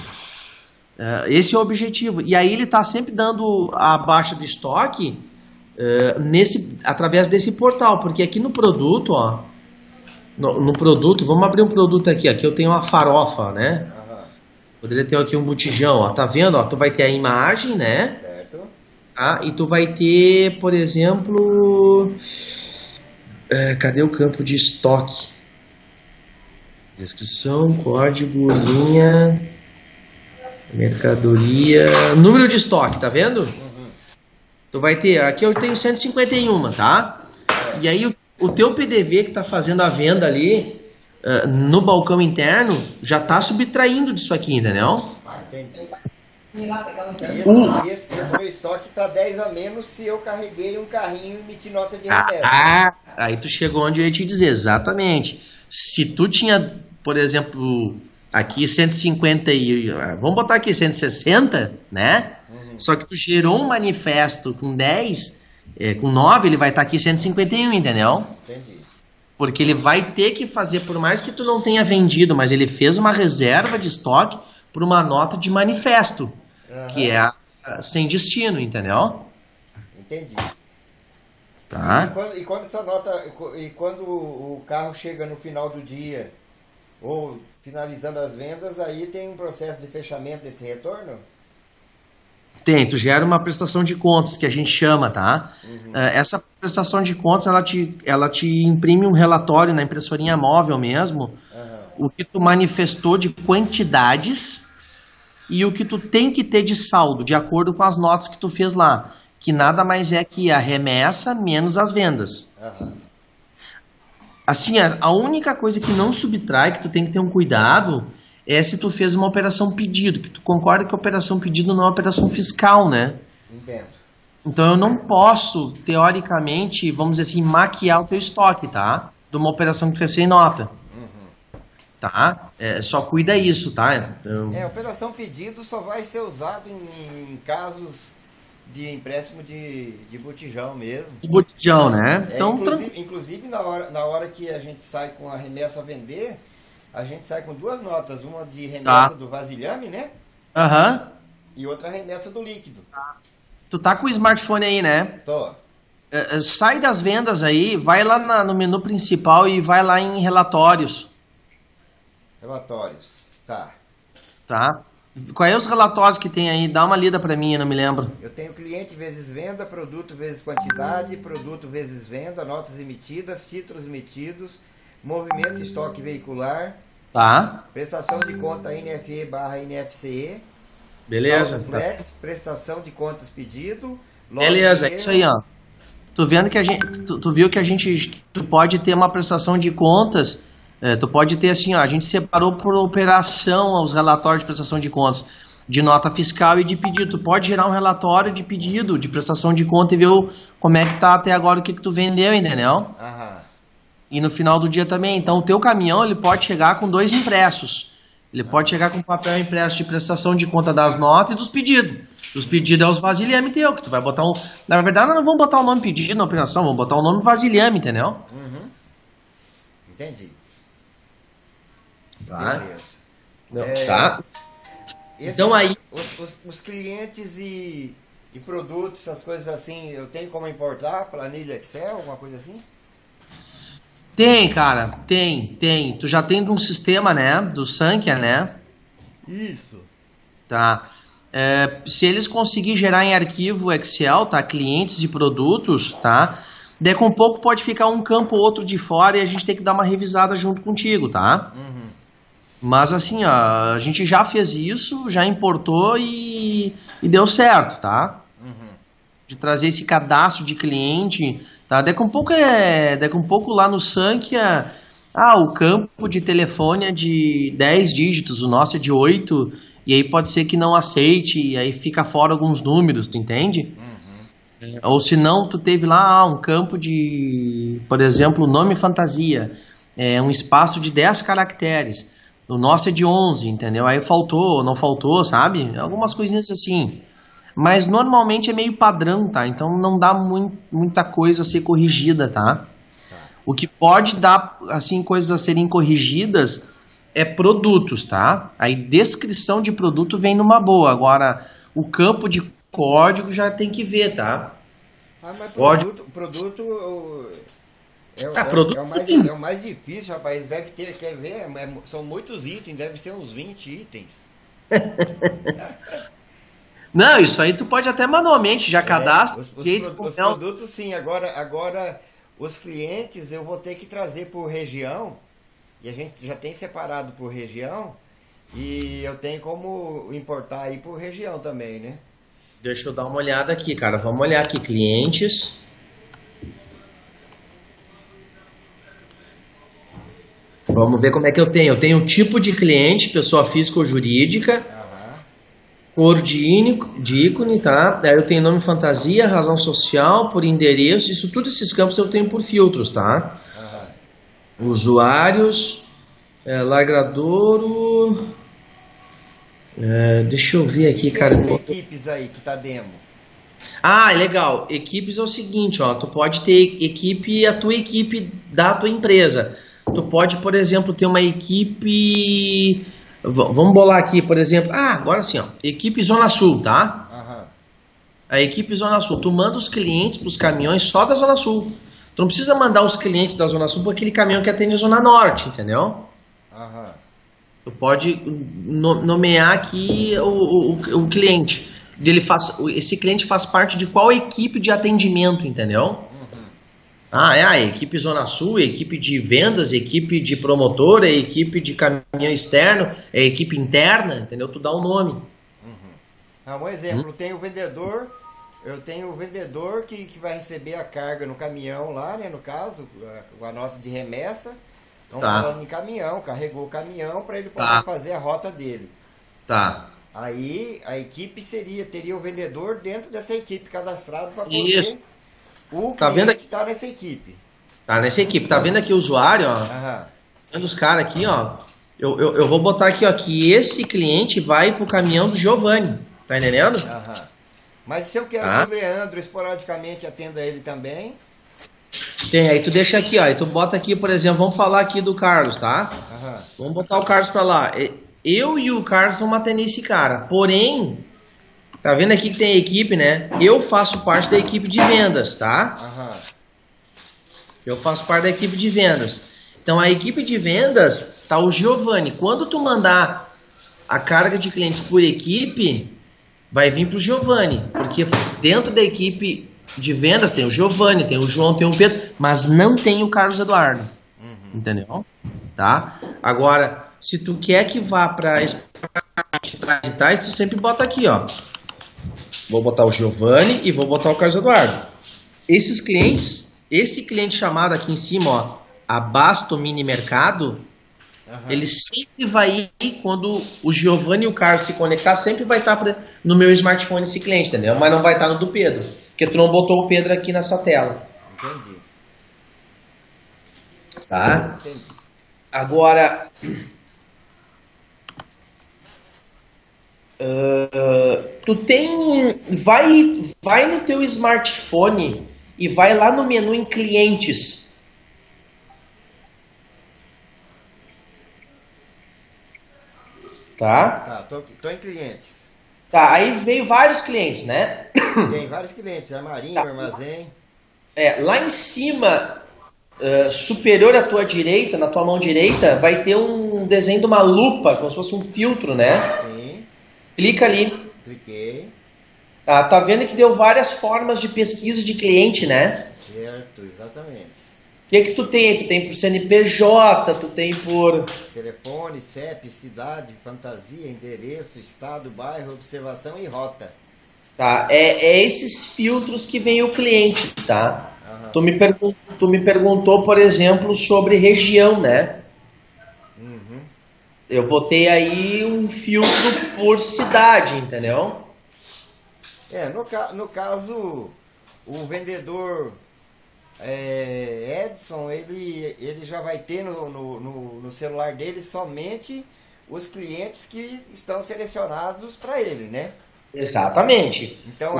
Esse é o objetivo. E aí ele está sempre dando a baixa do estoque através desse portal. Porque aqui no produto, ó, no produto, vamos abrir um produto aqui. Aqui eu tenho uma farofa, né? Uhum. Poderia ter aqui um botijão, ó. Tá vendo? Ó, tu vai ter a imagem, né? Certo. Tá? E tu vai ter, por exemplo... cadê o campo de estoque? Descrição, código, linha... Mercadoria, número de estoque, tá vendo? Uhum. Tu vai ter, aqui eu tenho 151, tá? E aí o teu PDV que tá fazendo a venda ali no balcão interno já tá subtraindo disso aqui, entendeu? Entendi. Esse meu estoque tá 10 a menos se eu carreguei um carrinho e emiti nota de remessa. Aí tu chegou onde eu ia te dizer, exatamente. Se tu tinha, por exemplo, aqui 150 e... Vamos botar aqui 160, né? Só que tu gerou um manifesto com 10, com 9, ele vai estar aqui 151, entendeu? Entendi. Porque ele vai ter que fazer, por mais que tu não tenha vendido, mas ele fez uma reserva de estoque por uma nota de manifesto, que é sem destino, entendeu? Entendi. Tá? E quando essa nota, e quando o carro chega no final do dia, ou finalizando as vendas, aí tem um processo de fechamento desse retorno? Tem, tu gera uma prestação de contas, que a gente chama, tá? Essa prestação de contas, ela te imprime um relatório na impressorinha móvel mesmo, o que tu manifestou de quantidades e o que tu tem que ter de saldo, de acordo com as notas que tu fez lá, que nada mais é que a remessa menos as vendas. Assim, a única coisa que não subtrai, que tu tem que ter um cuidado, é se tu fez uma operação pedido, que tu concorda que a operação pedido não é uma operação fiscal, né? Entendo. Então eu não posso, teoricamente, vamos dizer assim, maquiar o teu estoque, tá? De uma operação que tu fez sem nota. Tá? Só cuida isso, tá? Então... operação pedido só vai ser usado em casos de empréstimo de botijão mesmo. De botijão, né? Então, inclusive na hora que a gente sai com a remessa a vender, a gente sai com duas notas, uma de remessa do vasilhame, né? E outra remessa do líquido. Tu tá com o smartphone aí, né? Tô. Sai das vendas aí, vai lá no menu principal e vai lá em relatórios. Relatórios, tá. Tá. Quais os relatórios que tem aí? Dá uma lida pra mim, eu não me lembro. Eu tenho cliente vezes venda, produto vezes quantidade, produto vezes venda, notas emitidas, títulos emitidos, movimento estoque veicular, tá. Prestação de conta NFE/NFCE, beleza. saldo flex, prestação de contas pedido, beleza, é isso aí, ó. Tu vendo que a gente, tu viu que a gente, tu pode ter uma prestação de contas, tu pode ter assim, ó, a gente separou por operação os relatórios de prestação de contas, de nota fiscal e de pedido. Tu pode gerar um relatório de pedido, de prestação de conta e ver como é que tá até agora, o que tu vendeu, entendeu? E no final do dia também. Então o teu caminhão, ele pode chegar com 2 impressos. Ele pode chegar com papel impresso de prestação de conta das notas e dos pedidos. Dos pedidos é os vasilhame teu, que tu vai botar um... Na verdade, nós não vamos botar o nome pedido na operação, vamos botar o nome vasilhame, entendeu? Entendi. Tá. Beleza. Não, tá. Então aí... Os clientes e produtos, essas coisas assim, eu tenho como importar? Planilha Excel, alguma coisa assim? Tem, cara. Tem. Tu já tem de um sistema, né? Do Sankia, né? Isso. Tá. Se eles conseguirem gerar em arquivo Excel, tá? Clientes e produtos, tá? Daí com pouco pode ficar um campo ou outro de fora e a gente tem que dar uma revisada junto contigo, tá? Mas assim, ó, a gente já fez isso, já importou e deu certo, tá? De trazer esse cadastro de cliente, tá? Daqui um pouco lá no Sankia, o campo de telefone é de 10 dígitos, o nosso é de 8, e aí pode ser que não aceite, e aí fica fora alguns números, tu entende? Ou se não, tu teve lá um campo de, por exemplo, nome fantasia, um espaço de 10 caracteres, o nosso é de 11, entendeu? Aí faltou, não faltou, sabe? Algumas coisinhas assim. Mas normalmente é meio padrão, tá? Então não dá muita coisa a ser corrigida, tá? O que pode dar, assim, coisas a serem corrigidas é produtos, tá? Aí descrição de produto vem numa boa. Agora, o campo de código já tem que ver, tá? Mas produto é o mais difícil, rapaz. Deve ter, quer ver? São muitos itens, deve ser uns 20 itens. Não, isso aí tu pode até manualmente, já cadastra. Os produtos sim, agora os clientes eu vou ter que trazer por região, e a gente já tem separado por região, e eu tenho como importar aí por região também, né? Deixa eu dar uma olhada aqui, cara. Vamos olhar aqui, clientes. Vamos ver como é que eu tenho. Eu tenho o tipo de cliente, pessoa física ou jurídica. Cor de ícone, tá? Daí eu tenho nome fantasia, razão social, por endereço. Isso tudo, esses campos eu tenho por filtros, tá? Usuários, Lagradouro. Deixa eu ver aqui, cara. As equipes aí que tá demo. Ah, legal. Equipes é o seguinte, ó. Tu pode ter equipe, a tua equipe da tua empresa. Tu pode, por exemplo, ter uma equipe. Vamos bolar aqui, por exemplo. Agora sim, ó. Equipe Zona Sul, tá? Aham. A equipe Zona Sul. Tu manda os clientes para os caminhões só da Zona Sul. Tu não precisa mandar os clientes da Zona Sul para aquele caminhão que atende a Zona Norte, entendeu? Aham. Tu pode nomear aqui o cliente. Esse cliente faz parte de qual equipe de atendimento, entendeu? A equipe Zona Sul, a equipe de vendas, a equipe de promotor, a equipe de caminhão externo, a equipe interna, entendeu? Tu dá o nome. Um exemplo, tem o vendedor, eu tenho o vendedor que vai receber a carga no caminhão lá, né, no caso, com a nota de remessa. Então, falando em caminhão, carregou o caminhão para ele poder fazer a rota dele. Tá. Aí a equipe teria o vendedor dentro dessa equipe cadastrado para poder o cliente estar nessa equipe. Tá nessa equipe. Tá vendo aqui o usuário, ó? Aham. Vendo os caras aqui, ó. Eu vou botar aqui, ó, que esse cliente vai pro caminhão do Giovanni. Tá entendendo? Aham. Mas se eu quero que o Leandro esporadicamente atenda ele também... Tem, aí tu deixa aqui, ó. Aí tu bota aqui, por exemplo, vamos falar aqui do Carlos, tá? Vamos botar o Carlos pra lá. Eu e o Carlos vamos atender esse cara. Porém, tá vendo aqui que tem equipe, né? Eu faço parte da equipe de vendas, tá? Eu faço parte da equipe de vendas. Então, a equipe de vendas tá o Giovanni. Quando tu mandar a carga de clientes por equipe, vai vir pro Giovanni. Porque dentro da equipe de vendas tem o Giovanni, tem o João, tem o Pedro, mas não tem o Carlos Eduardo. Entendeu? Tá? Agora, se tu quer que vá para e tais, tu sempre bota aqui, ó. Vou botar o Giovanni e vou botar o Carlos Eduardo. Esses clientes, esse cliente chamado aqui em cima, ó, Abasto Mini Mercado, ele sempre vai ir, quando o Giovanni e o Carlos se conectar, sempre vai estar no meu smartphone esse cliente, entendeu? Mas não vai estar no do Pedro, porque tu não botou o Pedro aqui nessa tela. Entendi. Tá? Entendi. Agora, tu tem, vai no teu smartphone e vai lá no menu em clientes. Tá, tô em clientes. Tá, aí veio vários clientes, né? Tem vários clientes, armarinho, armazém. Lá em cima, superior à tua direita, na tua mão direita, vai ter um desenho de uma lupa, como se fosse um filtro, né? Sim. Clica ali. Cliquei. Tá vendo que deu várias formas de pesquisa de cliente, né? Certo, exatamente. O que tu tem? Tu tem por CNPJ, tu tem por... Telefone, CEP, cidade, fantasia, endereço, estado, bairro, observação e rota. Tá, é esses filtros que vem o cliente, tá? Tu me perguntou, por exemplo, sobre região, né? Eu botei aí um filtro por cidade, entendeu? No caso, o vendedor Edson, ele já vai ter no celular dele somente os clientes que estão selecionados para ele, né? Exatamente. Então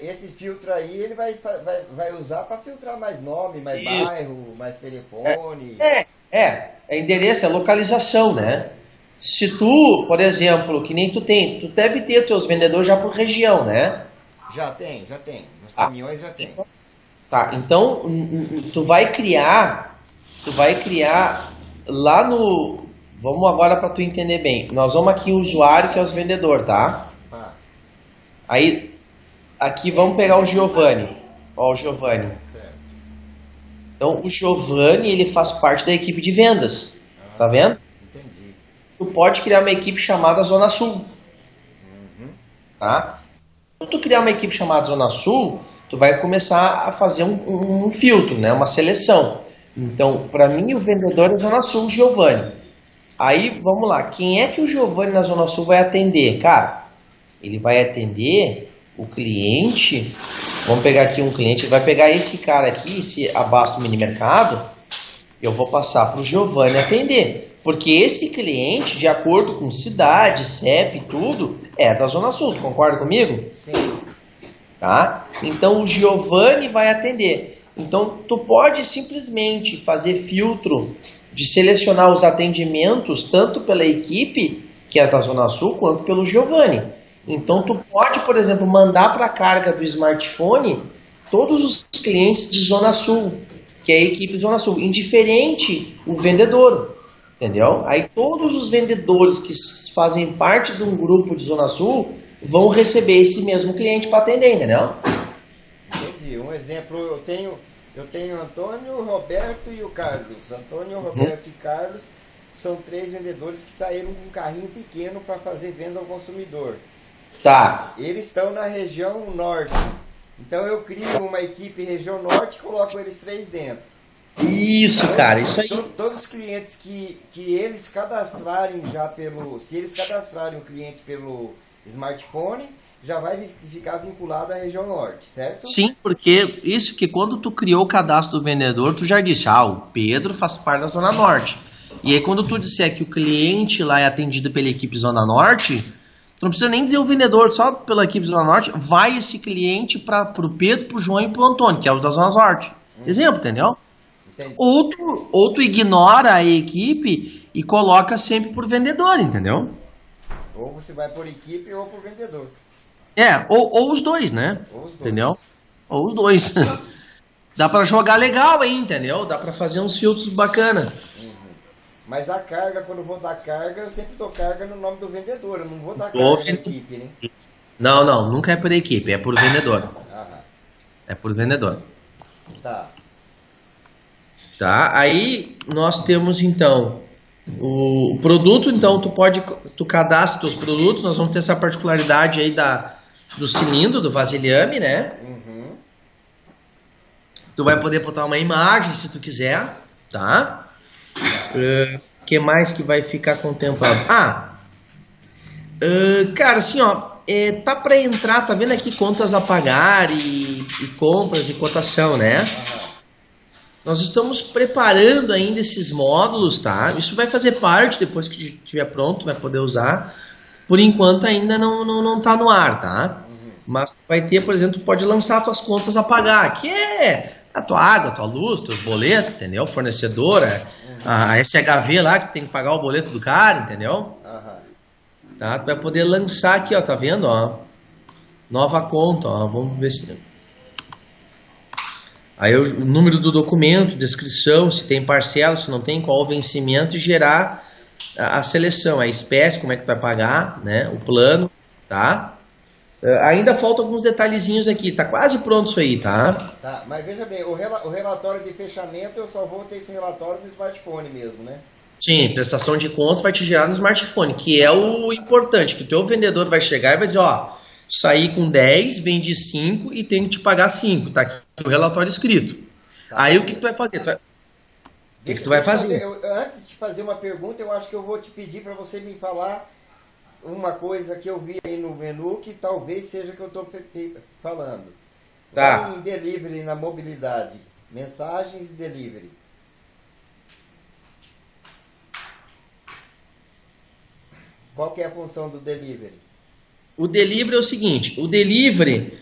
esse filtro aí ele vai usar para filtrar mais nome, mais bairro, mais telefone. É endereço, é localização, né? Se tu, por exemplo, que nem tu deve ter teus vendedores já por região, né? Já tem. Nos caminhões já tem. Tá, então tu vai criar lá no... Vamos agora para tu entender bem. Nós vamos aqui o usuário, que é os vendedores, tá? Aí, aqui vamos pegar o Giovanni. Ó, o Giovanni. Certo. Então, o Giovanni, ele faz parte da equipe de vendas. Tá vendo? Entendi. Tu pode criar uma equipe chamada Zona Sul. Tá? Quando tu criar uma equipe chamada Zona Sul, tu vai começar a fazer um filtro, né? Uma seleção. Então, para mim, o vendedor é Zona Sul, o Giovanni. Aí, vamos lá. Quem é que o Giovanni na Zona Sul vai atender? Cara, ele vai atender o cliente. Vamos pegar aqui um cliente. Ele vai pegar esse cara aqui, esse Abasto Mini Mercado. eu vou passar para o Giovanni atender. Porque esse cliente, de acordo com cidade, CEP e tudo, é da Zona Sul. Tu concorda comigo? Sim. Tá? Então o Giovanni vai atender. Então tu pode simplesmente fazer filtro de selecionar os atendimentos tanto pela equipe, que é da Zona Sul, quanto pelo Giovanni. Então tu pode, por exemplo, mandar para a carga do smartphone todos os clientes de Zona Sul, que é a equipe de Zona Sul, indiferente o vendedor, entendeu? Aí todos os vendedores que fazem parte de um grupo de Zona Sul vão receber esse mesmo cliente para atender, entendeu? Entendi. Um exemplo, eu tenho Antônio, Roberto e o Carlos. Antônio, Roberto e Carlos são 3 vendedores que saíram com um carrinho pequeno para fazer venda ao consumidor. Tá. Eles estão na região norte. Então eu crio uma equipe região norte e coloco eles 3 dentro. Isso, cara, isso aí. Todos os clientes que eles cadastrarem já se eles cadastrarem o cliente pelo smartphone, já vai ficar vinculado à região norte, certo? Sim, porque isso que quando tu criou o cadastro do vendedor, tu já disse, o Pedro faz parte da Zona Norte. E aí quando tu disser que o cliente lá é atendido pela equipe Zona Norte, tu não precisa nem dizer o vendedor, só pela equipe Zona Norte, vai esse cliente para o Pedro, para o João e para o Antônio, que é os da Zona Norte. Exemplo, entendeu? Entendi. Ou tu ignora a equipe e coloca sempre por vendedor, entendeu? Ou você vai por equipe ou por vendedor. Ou os dois, né? Ou os dois. Entendeu? Ou os dois. Dá pra jogar legal aí, entendeu? Dá pra fazer uns filtros bacana. Mas a carga, quando eu vou dar carga, eu sempre dou carga no nome do vendedor. Eu não vou dar carga na equipe, né? Não, nunca é por equipe, é por vendedor. Aham. É por vendedor. Tá. Tá? Aí nós temos então o produto, então tu cadastra os produtos, nós vamos ter essa particularidade aí do cilindro, do vasilhame, né? Uhum. Tu vai poder botar uma imagem se tu quiser, tá? Que mais que vai ficar contemplado? Cara, assim, ó, tá para entrar, tá vendo aqui contas a pagar e compras e cotação, né? Aham. Nós estamos preparando ainda esses módulos, tá? Isso vai fazer parte, depois que estiver pronto, vai poder usar. Por enquanto ainda não tá no ar, tá? Uhum. Mas vai ter, por exemplo, tu pode lançar tuas contas a pagar, que é a tua água, a tua luz, teus boletos, entendeu? Fornecedora, a SHV lá, que tem que pagar o boleto do cara, entendeu? Aham. Tá? Tu vai poder lançar aqui, ó, tá vendo, ó? Nova conta, ó, vamos ver se... Aí o número do documento, descrição, se tem parcela, se não tem, qual o vencimento e gerar a seleção, a espécie, como é que tu vai pagar, né? O plano, tá? Ainda faltam alguns detalhezinhos aqui, tá quase pronto isso aí, tá? Tá, mas veja bem, o relatório de fechamento eu só vou ter esse relatório no smartphone mesmo, né? Sim, prestação de contas vai te gerar no smartphone, que é o importante, que o teu vendedor vai chegar e vai dizer, ó, saí com 10, vendi 5 e tem que te pagar 5, tá aqui o relatório escrito. Tá, aí o que tu vai fazer? Tu vai fazer? Antes de fazer uma pergunta, eu acho que eu vou te pedir para você me falar uma coisa que eu vi aí no menu que talvez seja que eu estou falando. Tá. Vai em delivery na mobilidade, mensagens e delivery. Qual que é a função do delivery? O delivery é o seguinte, o delivery,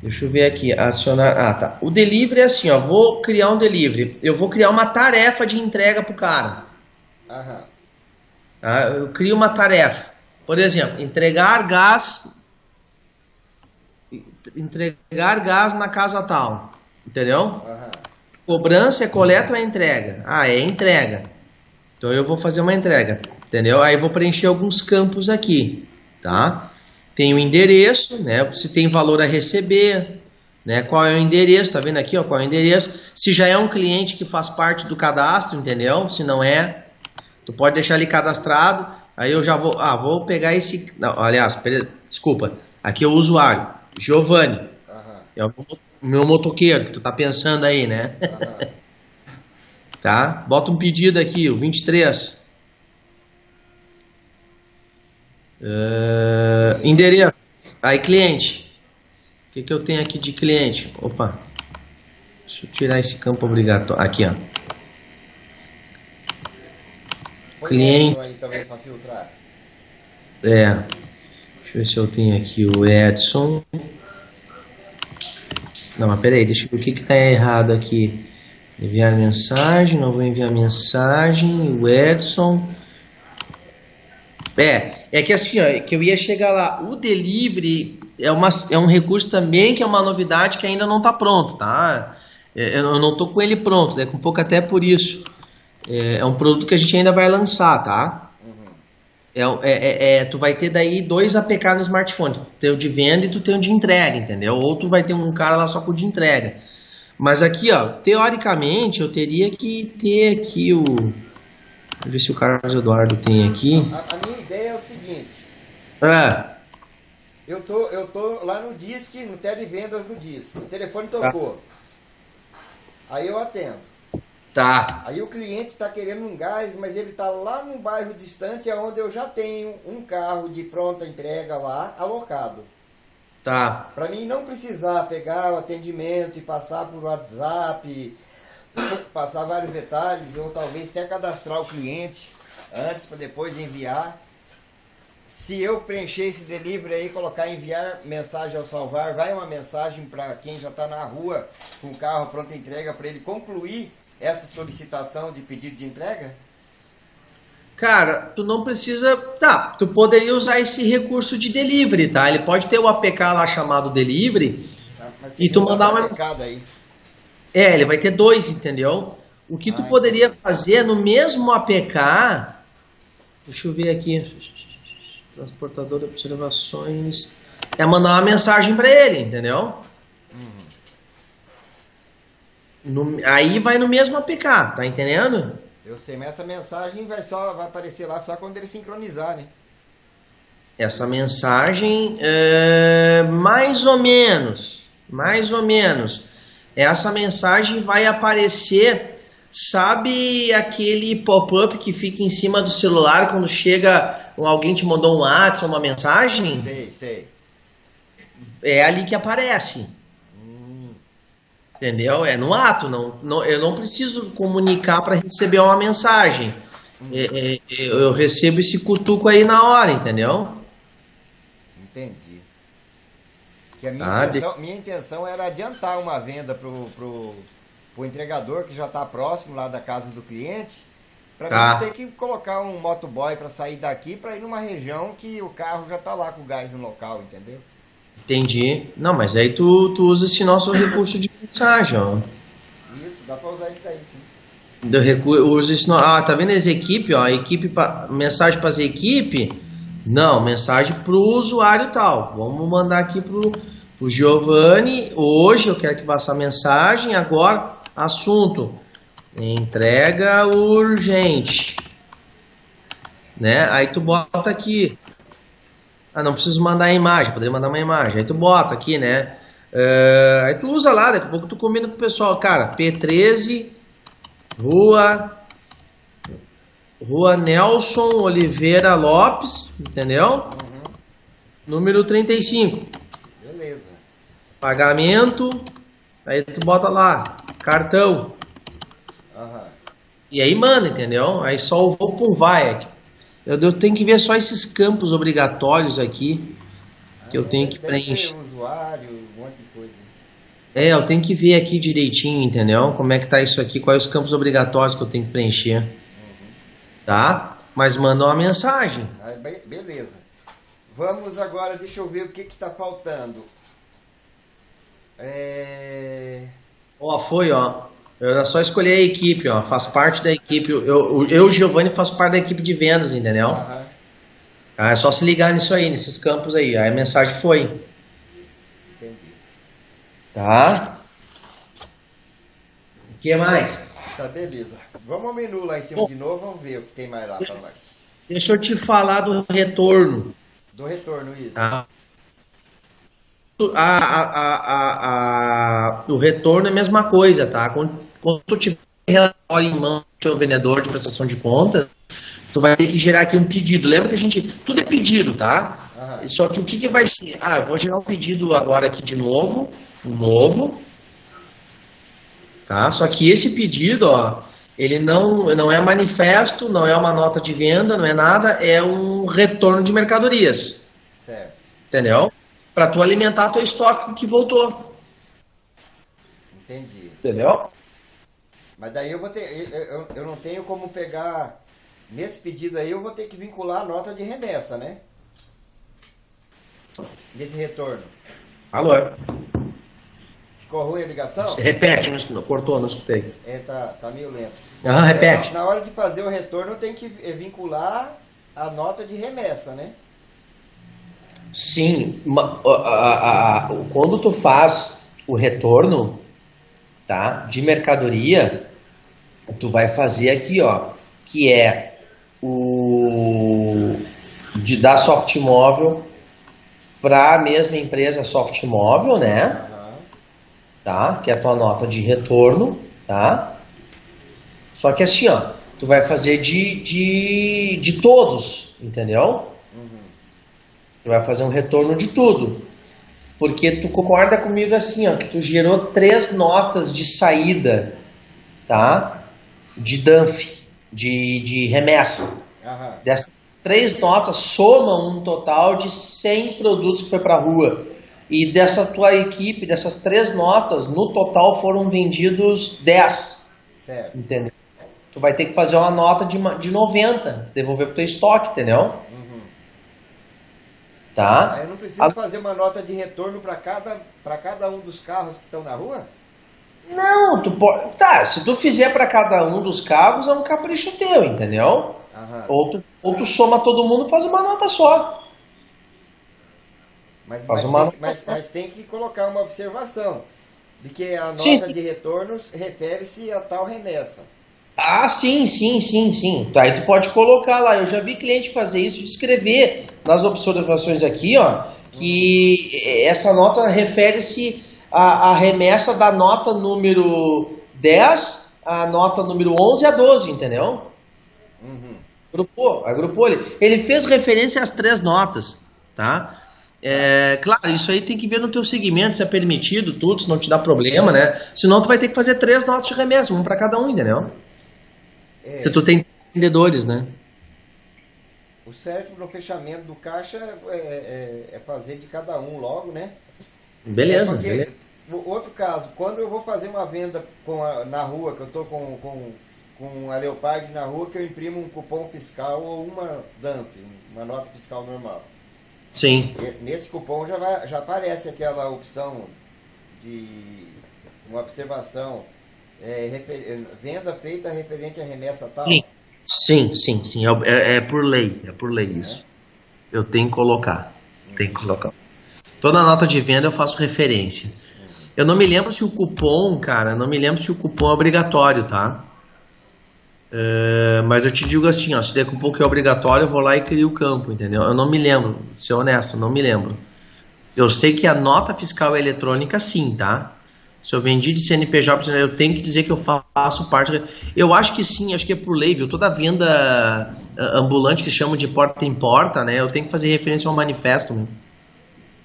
deixa eu ver aqui, acionar, tá. O delivery é assim, ó, vou criar um delivery, eu vou criar uma tarefa de entrega pro cara. Aham. Tá? Eu crio uma tarefa, por exemplo, entregar gás na casa tal, entendeu? Aham. Cobrança é coleta ou é entrega? É entrega. Então eu vou fazer uma entrega, entendeu? Aí eu vou preencher alguns campos aqui, tá? Tem o endereço, né? Se tem valor a receber, né? Qual é o endereço? Tá vendo aqui, ó? Qual é o endereço? Se já é um cliente que faz parte do cadastro, entendeu? Se não é, tu pode deixar ali cadastrado. Aí eu já vou pegar esse... Não, aliás, desculpa. Aqui é o usuário, Giovanni. Aham. É o meu motoqueiro, que tu tá pensando aí, né? Aham. Tá? Bota um pedido aqui, o 23. Endereço. Aí, cliente. O que eu tenho aqui de cliente? Opa. Deixa eu tirar esse campo obrigatório. Aqui, ó. Põe cliente. Edson aí também para filtrar. É. Deixa eu ver se eu tenho aqui o Edson. Não, mas peraí, deixa eu ver o que tá errado aqui. Enviar mensagem, não vou enviar mensagem. O Edson. É que assim, ó, que eu ia chegar lá. O delivery é um recurso também que é uma novidade que ainda não está pronto, tá? Eu não tô com ele pronto, né? Com um pouco até por isso. É um produto que a gente ainda vai lançar, tá? Tu vai ter daí 2 APK no smartphone. Tu tem o de venda e tu tem o de entrega, entendeu? Ou tu vai ter um cara lá só com o de entrega. Mas aqui, ó, teoricamente eu teria que ter aqui o... Vamos ver se o Carlos Eduardo tem aqui. A minha ideia é o seguinte. É. Eu tô lá no Disque, no televendas no Disque. O telefone tocou. Aí eu atendo. Tá. Aí o cliente está querendo um gás, mas ele está lá num bairro distante, onde eu já tenho um carro de pronta entrega lá, alocado. Tá. Para mim não precisar pegar o atendimento e passar por WhatsApp, passar vários detalhes, ou talvez até cadastrar o cliente antes para depois enviar. Se eu preencher esse delivery aí, colocar enviar mensagem ao salvar, vai uma mensagem para quem já está na rua com o carro pronta entrega, para ele concluir essa solicitação de pedido de entrega? Cara, tu não precisa... Tá, tu poderia usar esse recurso de delivery, tá? Ele pode ter o APK lá chamado delivery e tu mandar uma... Aí. Ele vai ter 2, entendeu? O que tu poderia fazer no mesmo APK... Deixa eu ver aqui... Transportador de observações... É mandar uma mensagem para ele, entendeu? Aí vai no mesmo APK, tá entendendo? Eu sei, mas essa mensagem vai aparecer lá só quando ele sincronizar, né? Essa mensagem, mais ou menos. Essa mensagem vai aparecer, sabe aquele pop-up que fica em cima do celular quando chega, alguém te mandou um WhatsApp, uma mensagem? Sei. É ali que aparece. Entendeu? É no ato, eu não preciso comunicar para receber uma mensagem. Eu recebo esse cutuco aí na hora, entendeu? Entendi. Que a minha intenção era adiantar uma venda pro entregador que já está próximo lá da casa do cliente, para não ter que colocar um motoboy para sair daqui para ir numa região que o carro já está lá com o gás no local, entendeu? Entendi. Não, mas aí tu usa esse nosso recurso de mensagem, ó. Isso, dá para usar isso daí, sim. Usa esse, tá vendo as equipes, ó? Mensagem para as equipes? Não, mensagem para o usuário tal. Vamos mandar aqui pro Giovanni. Hoje eu quero que vá essa mensagem. Agora, assunto: entrega urgente. Né? Aí tu bota aqui. Não preciso mandar a imagem, poderia mandar uma imagem. Aí tu bota aqui, né? Aí tu usa lá, daqui a pouco tu combina com o pessoal. Cara, P13, Rua Nelson Oliveira Lopes, entendeu? Número 35. Beleza. Pagamento. Aí tu bota lá, cartão. E aí manda, entendeu? Aí só o vou com vai. Eu tenho que ver só esses campos obrigatórios aqui que eu tenho que preencher. Ser usuário, um monte de coisa. Eu tenho que ver aqui direitinho, entendeu? Como é que tá isso aqui, quais os campos obrigatórios que eu tenho que preencher. Tá? Mas manda uma mensagem. Beleza. Vamos agora, deixa eu ver o que tá faltando. Foi. Era só escolher a equipe, ó. Faço parte da equipe. Eu Giovanni, faço parte da equipe de vendas, entendeu? É só se ligar nisso aí, nesses campos aí. Aí a mensagem foi. Entendi. Tá? O que mais? Tá, beleza. Vamos ao menu lá em cima de novo, vamos ver o que tem mais lá para nós. Deixa eu te falar do retorno. Do retorno, isso. O retorno é a mesma coisa, tá? Quando tu tiver relatório em mão do teu vendedor de prestação de contas, tu vai ter que gerar aqui um pedido. Lembra que tudo é pedido, tá? Só que o que vai ser? Eu vou gerar um pedido agora aqui de novo, tá? Só que esse pedido, ó, Ele não é manifesto, não é uma nota de venda, não é nada, é um retorno de mercadorias. Certo. Entendeu? Para tu alimentar teu estoque que voltou. Entendi. Entendeu? Mas daí eu vou ter. Eu não tenho como pegar. Nesse pedido aí eu vou ter que vincular a nota de remessa, né? Nesse retorno. Alô? Ficou ruim a ligação? Repete, cortou, não escutei. Tá meio lento. Repete. Na hora de fazer o retorno eu tenho que vincular a nota de remessa, né? Sim. Quando tu faz o retorno, tá, de mercadoria, tu vai fazer aqui, ó, que é da Softmóvel para a mesma empresa Softmóvel, né? Tá? Que é a tua nota de retorno, tá? Só que assim, ó, tu vai fazer de todos, entendeu? Tu vai fazer um retorno de tudo. Porque tu concorda comigo assim, ó, que tu gerou 3 notas de saída, tá? De dump, de remessa. Dessas 3 notas somam um total de 100 produtos que foi pra rua. E dessa tua equipe, dessas 3 notas, no total foram vendidos 10. Certo. Entendeu? Tu vai ter que fazer uma nota de 90, devolver pro teu estoque, entendeu? Tá? Aí eu não preciso fazer uma nota de retorno para cada um dos carros que estão na rua? Não, tu pode. Tá, se tu fizer para cada um dos carros, é um capricho teu, entendeu? Ou tu soma todo mundo e faz uma nota só. Mas tem que colocar uma observação de que a nota de retornos refere-se a tal remessa. Ah, sim. Tá, aí tu pode colocar lá. Eu já vi cliente fazer isso, de escrever nas observações aqui, ó, que essa nota refere-se à remessa da nota número 10, a nota número 11 e a 12, entendeu? Agrupou ele. Ele fez referência às 3 notas, tá? Claro, isso aí tem que ver no teu segmento, se é permitido, tudo, se não te dá problema, né? Senão tu vai ter que fazer 3 notas de remessa, um para cada um, entendeu? Se tu tem vendedores, né? O certo no fechamento do caixa é fazer de cada um logo, né? Beleza. Outro caso, quando eu vou fazer uma venda na rua, que eu estou com a Leopard na rua, que eu imprimo um cupom fiscal ou uma dump, uma nota fiscal normal. Sim. Nesse cupom já aparece aquela opção de uma observação, venda feita referente à remessa tal. Sim. É por lei isso. Eu tenho que colocar. Toda nota de venda eu faço referência. Eu não me lembro se o cupom, cara, é obrigatório, tá? Mas eu te digo assim, ó, se der cupom que é obrigatório, eu vou lá e crio o campo, entendeu? Eu não me lembro, ser honesto, não me lembro. Eu sei que a nota fiscal é eletrônica, sim, tá? Se eu vendi de CNPJ, eu tenho que dizer que eu faço parte. Eu acho que sim, acho que é por lei, viu? Toda venda ambulante que chamam de porta em porta, né? Eu tenho que fazer referência ao manifesto, né?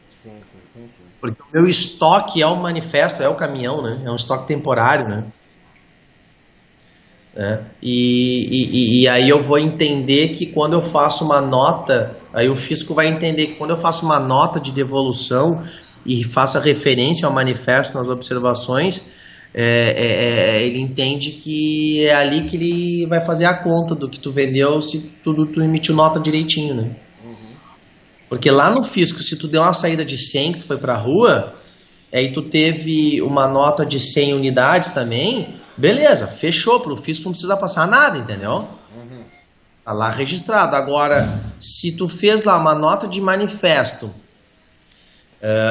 Sim, tem sim. Porque o meu estoque é o manifesto, é o caminhão, né? É um estoque temporário, né? E aí eu vou entender que quando eu faço uma nota, aí o fisco vai entender que quando eu faço uma nota de devolução e faço a referência ao manifesto nas observações, ele entende que é ali que ele vai fazer a conta do que tu vendeu se tu emitiu nota direitinho, né? Porque lá no fisco, se tu deu uma saída de 100 que tu foi pra rua, aí tu teve uma nota de 100 unidades também, beleza, fechou, pro fisco não precisa passar nada, entendeu? Tá lá registrado. Agora, se tu fez lá uma nota de manifesto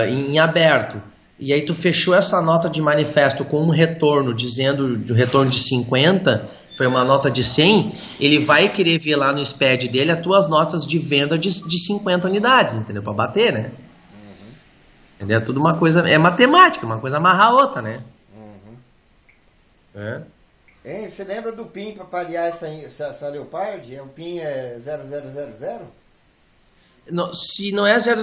em aberto, e aí tu fechou essa nota de manifesto com um retorno, dizendo de um retorno de 50, foi uma nota de 100, ele vai querer ver lá no SPED dele as tuas notas de venda de 50 unidades, entendeu? Pra bater, né? Entendeu? É tudo uma coisa, é matemática, uma coisa amarra a outra, né? Você lembra do PIN para parear essa Leopard? O PIN é 0000? Não, se não é 000,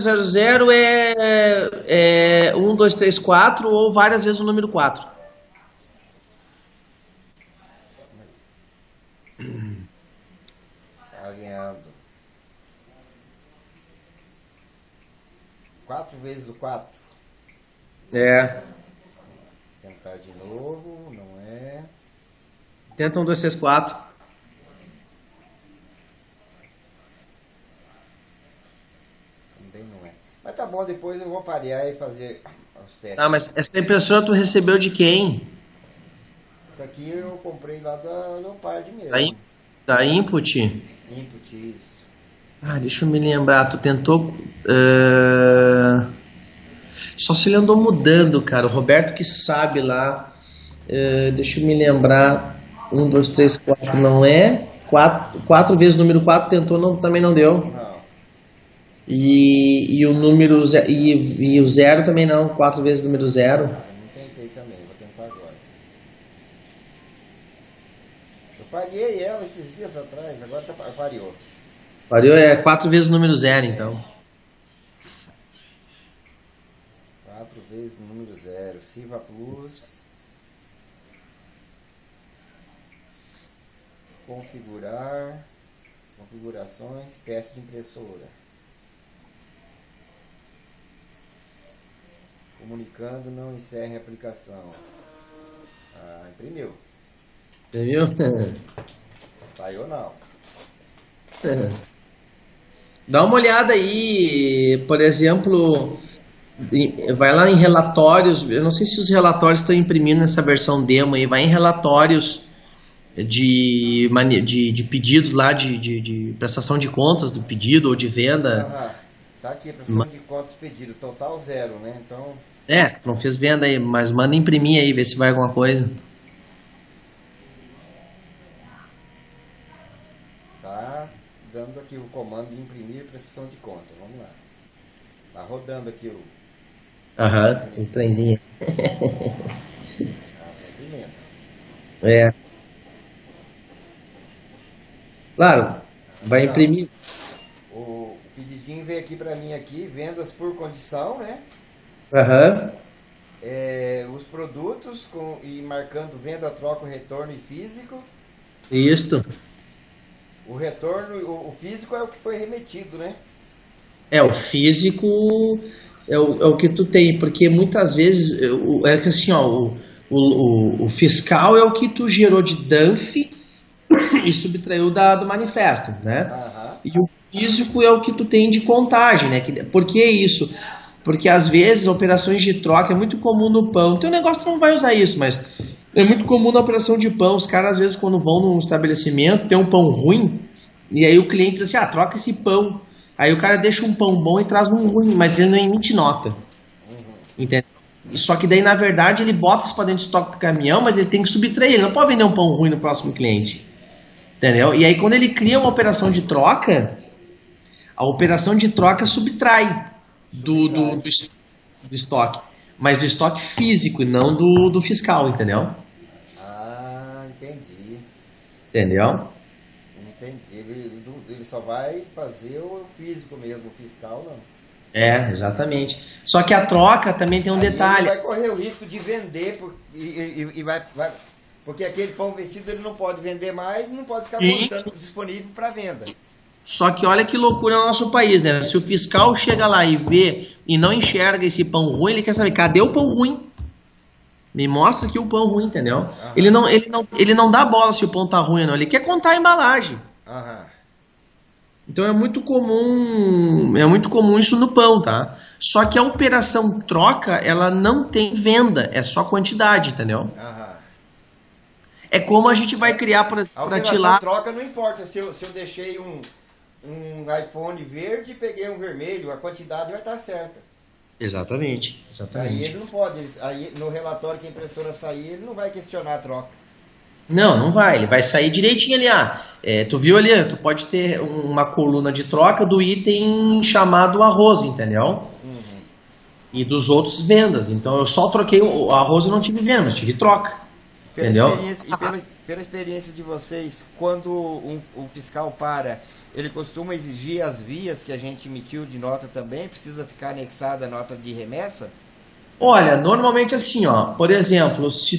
é 1, 2, 3, 4 ou várias vezes o número 4. 4 vezes o 4. É. Tentar de novo, não é. Tenta 1, 2, 3, 4. Também não é. Mas tá bom, depois eu vou parear e fazer os testes. Ah, mas essa impressora tu recebeu de quem? Isso aqui eu comprei lá da Leopard mesmo. Da Input? Input, isso. Ah, deixa eu me lembrar. Tu tentou... Só se ele andou mudando, cara. O Roberto que sabe lá. Deixa eu me lembrar. 1, 2, 3, 4 não é. 4 vezes o número 4 tentou, também não deu. Não. E o número e o 0 também não. 4 vezes o número 0. Eu não tentei também, vou tentar agora. Eu parei ela esses dias atrás, agora variou. Variou, 4 vezes o número 0, então. 4 vezes o número 0. Siva Plus. Configurar. Configurações. Teste de impressora. Comunicando, não encerre a aplicação. Ah, imprimiu. Você viu? Saiu não. Dá uma olhada aí, por exemplo, vai lá em relatórios. Eu não sei se os relatórios estão imprimindo nessa versão demo aí. Vai em relatórios de pedidos lá, de prestação de contas do pedido ou de venda. Aham. Tá aqui, prestação de contas pedido. Total 0, né? Então. Não fez venda aí, mas manda imprimir aí, ver se vai alguma coisa. Tá dando aqui o comando de imprimir prestação de conta. Vamos lá. Tá rodando aqui o. Aham, o trenzinho. Tá imprimento. Claro, vai imprimir. O pedidinho veio aqui pra mim aqui, vendas por condição, né? Aham. Os produtos e marcando venda, troca, retorno e físico. Isso. O retorno, o físico é o que foi remetido, né? O físico é o que tu tem, porque muitas vezes é que assim, ó, o fiscal é o que tu gerou de DANF e subtraiu do manifesto, né? Aham. E o físico é o que tu tem de contagem, né? Por que isso? Porque às vezes operações de troca é muito comum no pão. Teu negócio tu não vai usar isso, mas é muito comum na operação de pão. Os caras às vezes quando vão num estabelecimento tem um pão ruim e aí o cliente diz assim, troca esse pão. Aí o cara deixa um pão bom e traz um ruim, mas ele não emite nota. Entendeu? Só que daí na verdade ele bota isso para dentro do estoque do caminhão, mas ele tem que subtrair. Ele não pode vender um pão ruim no próximo cliente. Entendeu? E aí quando ele cria uma operação de troca, a operação de troca subtrai do estoque, mas do estoque físico e não do fiscal, entendeu? Ah, entendi. Entendeu? Entendi. Ele só vai fazer o físico mesmo, o fiscal não. Exatamente. Só que a troca também tem um detalhe. Ele vai correr o risco de vender e vai porque aquele pão vencido ele não pode vender mais e não pode ficar mostrando disponível para venda. Só que olha que loucura no nosso país, né? Se o fiscal chega lá e vê e não enxerga esse pão ruim, ele quer saber, cadê o pão ruim? Me mostra aqui o pão ruim, entendeu? Aham. Ele não dá bola se o pão tá ruim, não. Ele quer contar a embalagem. Aham. Então é muito comum isso no pão, tá? Só que a operação troca, ela não tem venda, é só quantidade, entendeu? Aham. É como a gente vai criar para A operação tirar. troca não importa se eu deixei um iPhone verde e peguei um vermelho, a quantidade vai estar certa. Exatamente. Aí ele não pode, aí no relatório que a impressora sair, ele não vai questionar a troca. Não vai, ele vai sair direitinho ali. Tu viu ali, tu pode ter uma coluna de troca do item chamado arroz, entendeu? Uhum. E dos outros vendas. Então eu só troquei o arroz e não tive venda, mas tive troca. Entendeu? Pela experiência de vocês, quando o fiscal para, ele costuma exigir as vias que a gente emitiu de nota também? Precisa ficar anexada a nota de remessa? Olha, normalmente assim, ó, por exemplo, se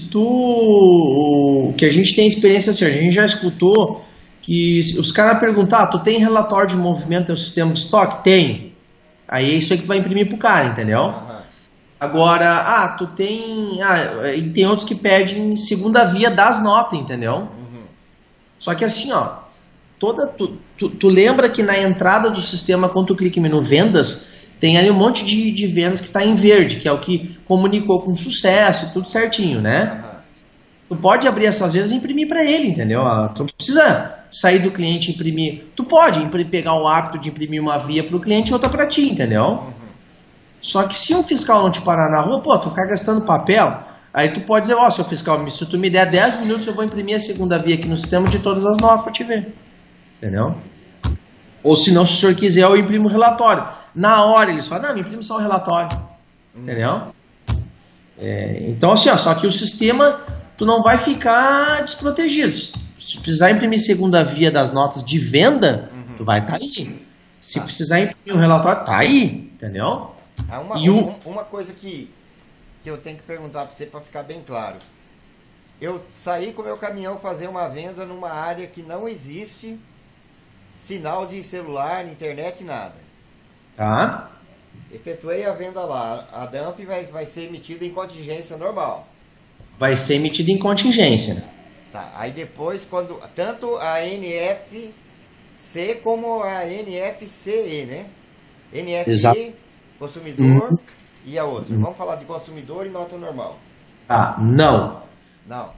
que a gente tem experiência assim, a gente já escutou que os caras perguntam, tu tem relatório de movimento do sistema de estoque? Tem. Aí é isso aí que tu vai imprimir pro cara, entendeu? Aham. Agora, tu tem. E tem outros que pedem segunda via das notas, entendeu? Uhum. Só que assim, ó, tu lembra que na entrada do sistema, quando tu clica em menu vendas, tem ali um monte de vendas que está em verde, que é o que comunicou com sucesso, tudo certinho, né? Aham. Tu pode abrir essas vendas e imprimir para ele, entendeu? Tu não precisa sair do cliente e imprimir. Tu pode pegar o hábito de imprimir uma via para o cliente e outra para ti, entendeu? Uhum. Só que se um fiscal não te parar na rua, tu ficar gastando papel, aí tu pode dizer, seu fiscal, se tu me der 10 minutos, eu vou imprimir a segunda via aqui no sistema de todas as notas para te ver. Entendeu? Ou se não, se o senhor quiser, eu imprimo o relatório. Na hora eles falam, não, me imprime só o relatório. Entendeu? Então assim, só que o sistema, tu não vai ficar desprotegido. Se precisar imprimir segunda via das notas de venda, tu vai estar aí. Se precisar imprimir um relatório, tá aí. Entendeu? Uma coisa que eu tenho que perguntar para você para ficar bem claro. Eu saí com o meu caminhão fazer uma venda numa área que não existe sinal de celular, internet, nada. Tá. Efetuei a venda lá. A dump vai ser emitida em contingência normal. Vai ser emitida em contingência. Tá. Aí depois, quando tanto a NFC como a NFCE, né? NFC, Exato. consumidor e a outra. Vamos falar de consumidor e nota normal. Não. Não.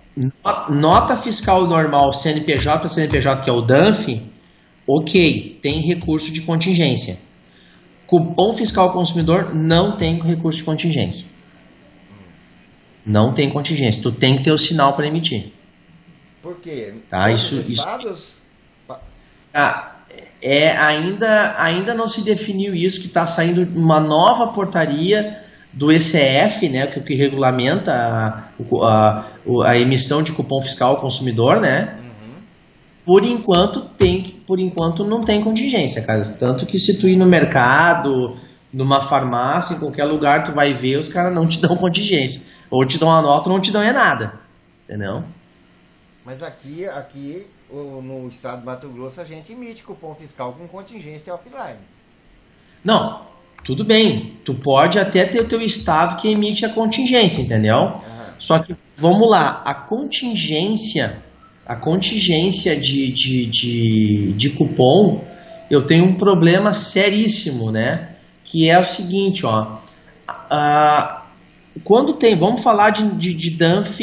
Nota fiscal normal CNPJ, que é o DANF, ok, tem recurso de contingência. Cupom fiscal consumidor não tem recurso de contingência. Não tem contingência. Tu tem que ter o sinal para emitir. Por quê? Tá, Todos os estados? Ainda não se definiu isso, que está saindo uma nova portaria do ECF, né, que regulamenta a emissão de cupom fiscal ao consumidor, né? Por enquanto não tem contingência, cara. Tanto que se tu ir no mercado, numa farmácia, em qualquer lugar, tu vai ver, os caras não te dão contingência. Ou te dão a nota ou não te dão nada. Entendeu? Mas aqui no estado de Mato Grosso a gente emite cupom fiscal com contingência offline. Não, tudo bem. Tu pode até ter o teu estado que emite a contingência, entendeu? Uhum. Só que, vamos lá, a contingência de cupom, eu tenho um problema seríssimo, né? Que é o seguinte, quando tem, vamos falar de DANF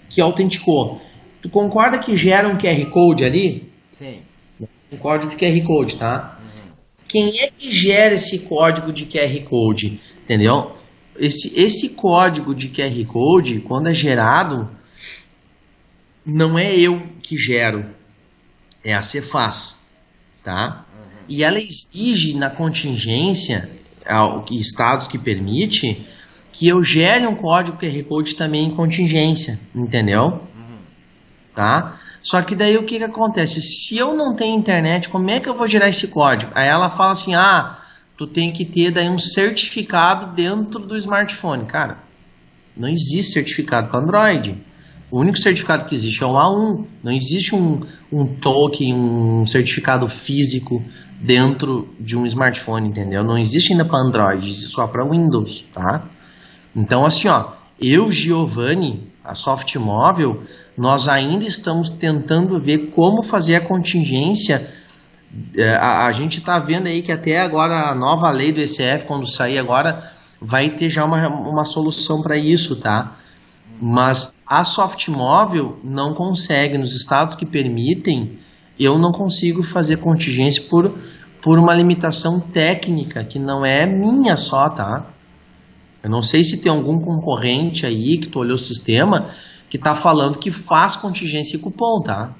que autenticou. Tu concorda que gera um QR Code ali? Sim. Um código de QR Code, tá? Quem é que gera esse código de QR Code? Entendeu? Esse código de QR Code, quando é gerado, não é eu que gero, é a Cefaz, tá? E ela exige na contingência, estados que permite, que eu gere um código QR Code também em contingência, entendeu? Tá? Só que daí o que acontece? Se eu não tenho internet, como é que eu vou gerar esse código? Aí ela fala assim, tu tem que ter daí um certificado dentro do smartphone. Cara, não existe certificado para Android. O único certificado que existe é o A1. Não existe um token, um certificado físico dentro de um smartphone, entendeu? Não existe ainda para Android, existe só para Windows, tá? Então assim, eu, Giovanni, a Softmóvel, nós ainda estamos tentando ver como fazer a contingência. A gente está vendo aí que até agora a nova lei do ECF, quando sair agora, vai ter já uma solução para isso, tá? Mas a Softmóvel não consegue, nos estados que permitem, eu não consigo fazer contingência por uma limitação técnica, que não é minha só, tá? Eu não sei se tem algum concorrente aí que tu olhou o sistema que tá falando que faz contingência e cupom, tá?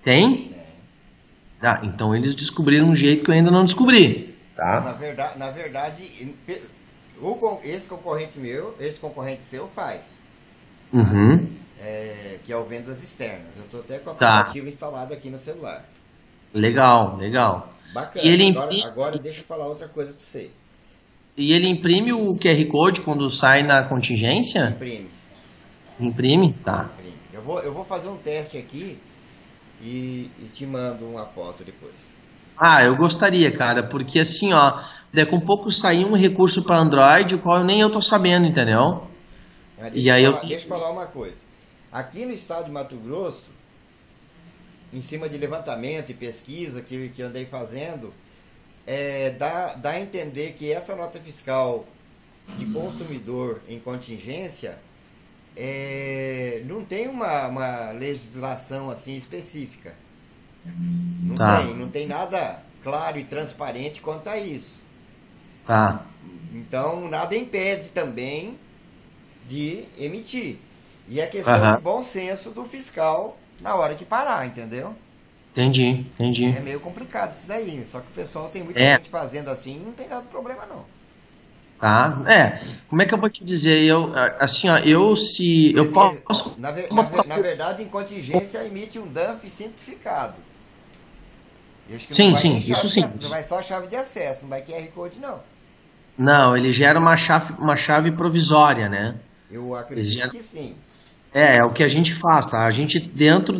Tem? Então eles descobriram um jeito que eu ainda não descobri, tá? Na verdade, esse concorrente seu faz. Que é o Vendas Externas. Eu tô até com o aplicativo instalado aqui no celular. Legal. Bacana. E agora deixa eu falar outra coisa para você. E ele imprime o QR Code quando sai na contingência? Imprime? Tá. Imprime. Eu vou fazer um teste aqui e te mando uma foto depois. Ah, eu gostaria, cara, porque assim, ó, daqui a um pouco sair um recurso para Android, o qual nem eu tô sabendo, entendeu? E aí eu. Deixa eu falar uma coisa. Aqui no estado de Mato Grosso, em cima de levantamento e pesquisa que eu andei fazendo, dá a entender que essa nota fiscal de consumidor em contingência não tem uma legislação assim específica. Tá, Não tem nada claro e transparente quanto a isso. tá. Então, nada impede também de emitir. E é questão Aham. de bom senso do fiscal na hora que parar, entendeu? Entendi, entendi. É meio complicado isso daí. Só que o pessoal tem muita É, gente fazendo assim e não tem dado problema não. tá. É, como é que eu vou te dizer? Assim, ó, eu se. Eu posso. Na verdade, em contingência emite um DANF simplificado. Eu acho que não Sim, vai nem sim, isso chave de sim. acesso, não vai só chave de acesso, não vai QR Code não. Não, ele gera uma chave provisória, né? Eu Ele acredito gera. que sim. É o que a gente faz, tá? A gente dentro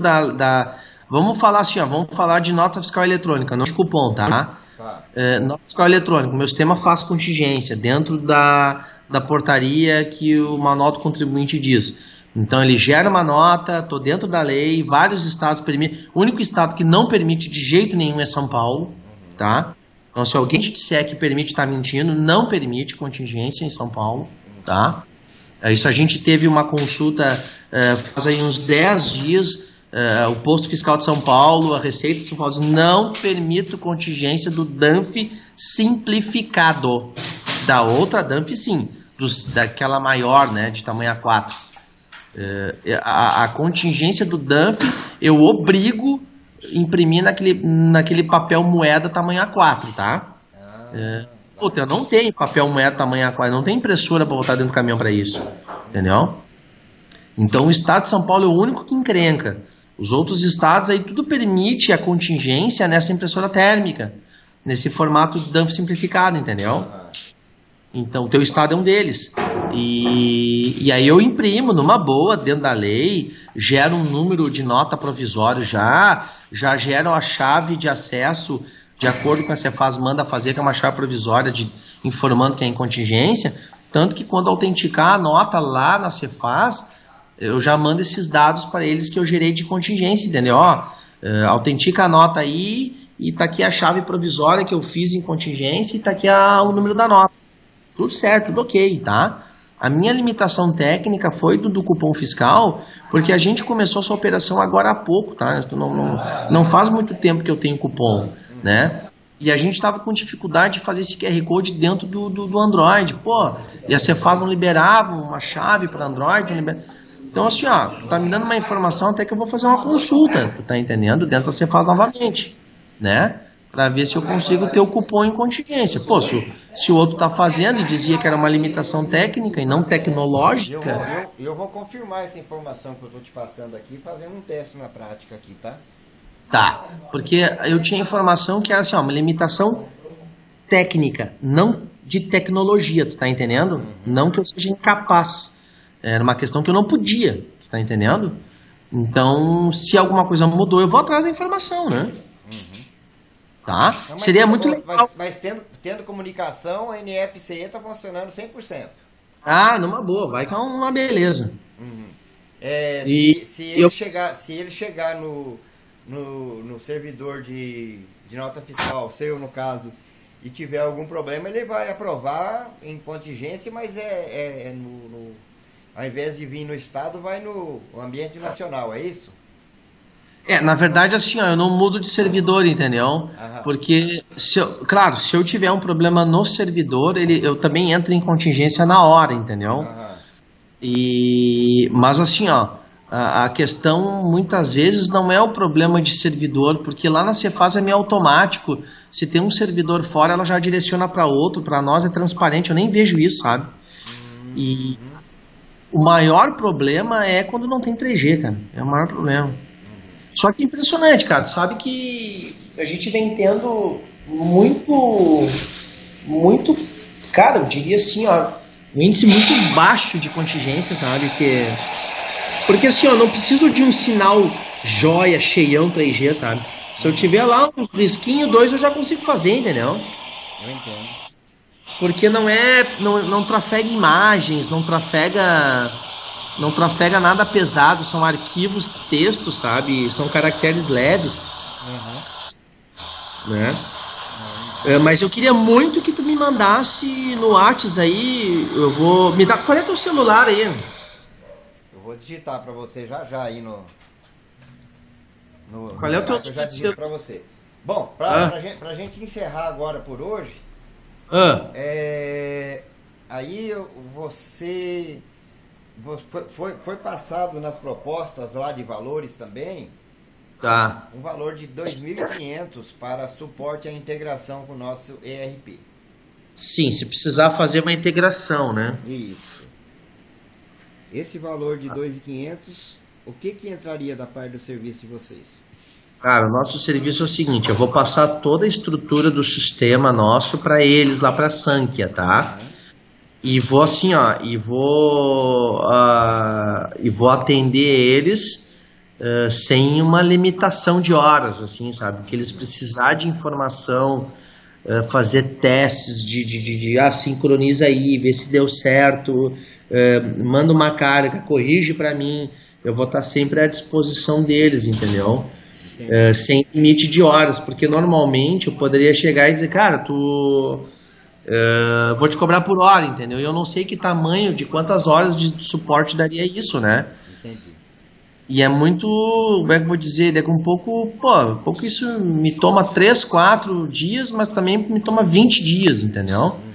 Vamos falar assim, ó, vamos falar de nota fiscal eletrônica, não de cupom, tá? Tá. Nota fiscal eletrônica, meu sistema faz contingência dentro da portaria que o manual do contribuinte diz. Então ele gera uma nota, tô dentro da lei, vários estados permitem. O único estado que não permite de jeito nenhum é São Paulo, tá? Então se alguém te disser que permite, tá mentindo, não permite contingência em São Paulo, tá? Isso a gente teve uma consulta faz aí uns 10 dias, o posto fiscal de São Paulo, a Receita de São Paulo, não permite contingência do DANF simplificado. Da outra DANF sim, daquela maior, né, de tamanho A4. A contingência do DANF eu obrigo a imprimir naquele papel moeda tamanho A4, tá? Puta, eu não tenho papel moeda tamanho A4, não tem impressora para botar dentro do caminhão para isso, entendeu? Então o estado de São Paulo é o único que encrenca. Os outros estados aí tudo permite a contingência nessa impressora térmica, nesse formato DANF simplificado, entendeu? Então o teu estado é um deles. E aí eu imprimo numa boa, dentro da lei, gero um número de nota provisório já gero a chave de acesso de acordo com a Cefaz manda fazer, que é uma chave provisória informando que é em contingência, tanto que quando autenticar a nota lá na Cefaz, eu já mando esses dados para eles que eu gerei de contingência, entendeu? Autentica a nota aí e tá aqui a chave provisória que eu fiz em contingência e tá aqui o número da nota. Tudo certo, tudo ok, tá? A minha limitação técnica foi do cupom fiscal, porque a gente começou essa operação agora há pouco, tá? Não faz muito tempo que eu tenho cupom, né? E a gente estava com dificuldade de fazer esse QR Code dentro do Android. Pô, e a Cefaz não liberava uma chave para Android, não liberava. Então, assim, ó, tu tá me dando uma informação até que eu vou fazer uma consulta, tu tá entendendo? Dentro da Cefaz novamente, né? Para ver se eu consigo ter o cupom em contingência. Pô, se o outro tá fazendo e dizia que era uma limitação técnica e não tecnológica... Eu vou confirmar essa informação que eu tô te passando aqui, fazendo um teste na prática aqui, tá? Tá, porque eu tinha informação que era assim, ó, uma limitação técnica, não de tecnologia, tu tá entendendo? Não que eu seja incapaz. Era uma questão que eu não podia, tu tá entendendo? Então, se alguma coisa mudou, eu vou atrás da informação, né? Tá? Não, Seria muito legal. Mas tendo comunicação, a NFCE tá funcionando 100%. Ah, numa boa, vai que é uma beleza. Se ele chegar no servidor de nota fiscal, seu no caso, e tiver algum problema, ele vai aprovar em contingência, mas ao invés de vir no estado, vai no ambiente nacional, é isso? Na verdade, assim, ó, eu não mudo de servidor, entendeu? Porque, se eu tiver um problema no servidor, eu também entro em contingência na hora, entendeu? Mas assim, ó, a questão muitas vezes não é o problema de servidor, porque lá na Cefaz é meio automático. Se tem um servidor fora, ela já direciona para outro. Para nós é transparente, eu nem vejo isso, sabe? E o maior problema é quando não tem 3G, cara. É o maior problema. Só que é impressionante, cara. Sabe que a gente vem tendo muito, cara, eu diria assim, ó, um índice muito baixo de contingência, sabe? Porque assim, ó, não preciso de um sinal joia, cheião 3G, sabe? Se eu tiver lá um risquinho, dois eu já consigo fazer, entendeu? Eu entendo. Porque não trafega imagens, não trafega nada pesado, são arquivos texto, sabe? São caracteres leves, Uhum. né? Não, Mas eu queria muito que tu me mandasse no Whats aí, eu vou me dar, qual é teu celular aí? eu vou digitar para você já já aí no Qual é o teu Skype, eu já número de digito celular? para você. Bom, Ah, pra gente encerrar agora por hoje, ah, aí você foi passado nas propostas lá de valores também tá. um valor de 2.500 para suporte à integração com o nosso ERP. Sim, se precisar fazer uma integração, né? Isso. Esse valor de 2.500, o que entraria da parte do serviço de vocês? Cara, o nosso serviço é o seguinte, eu vou passar toda a estrutura do sistema nosso para eles lá para Sankhya, tá? Aham, E vou assim, ó, e vou atender eles sem uma limitação de horas, assim, sabe? Que eles precisar de informação, fazer testes sincroniza aí, vê se deu certo, manda uma carga, corrige para mim, eu vou estar sempre à disposição deles, entendeu? entendi. Sem limite de horas, porque normalmente eu poderia chegar e dizer, cara, vou te cobrar por hora, entendeu? E eu não sei que tamanho, de quantas horas de suporte daria isso, né? Entendi. E é muito, como é que eu vou dizer, daqui um pouco isso me toma 3, 4 dias, mas também me toma 20 dias, entendeu? Uhum,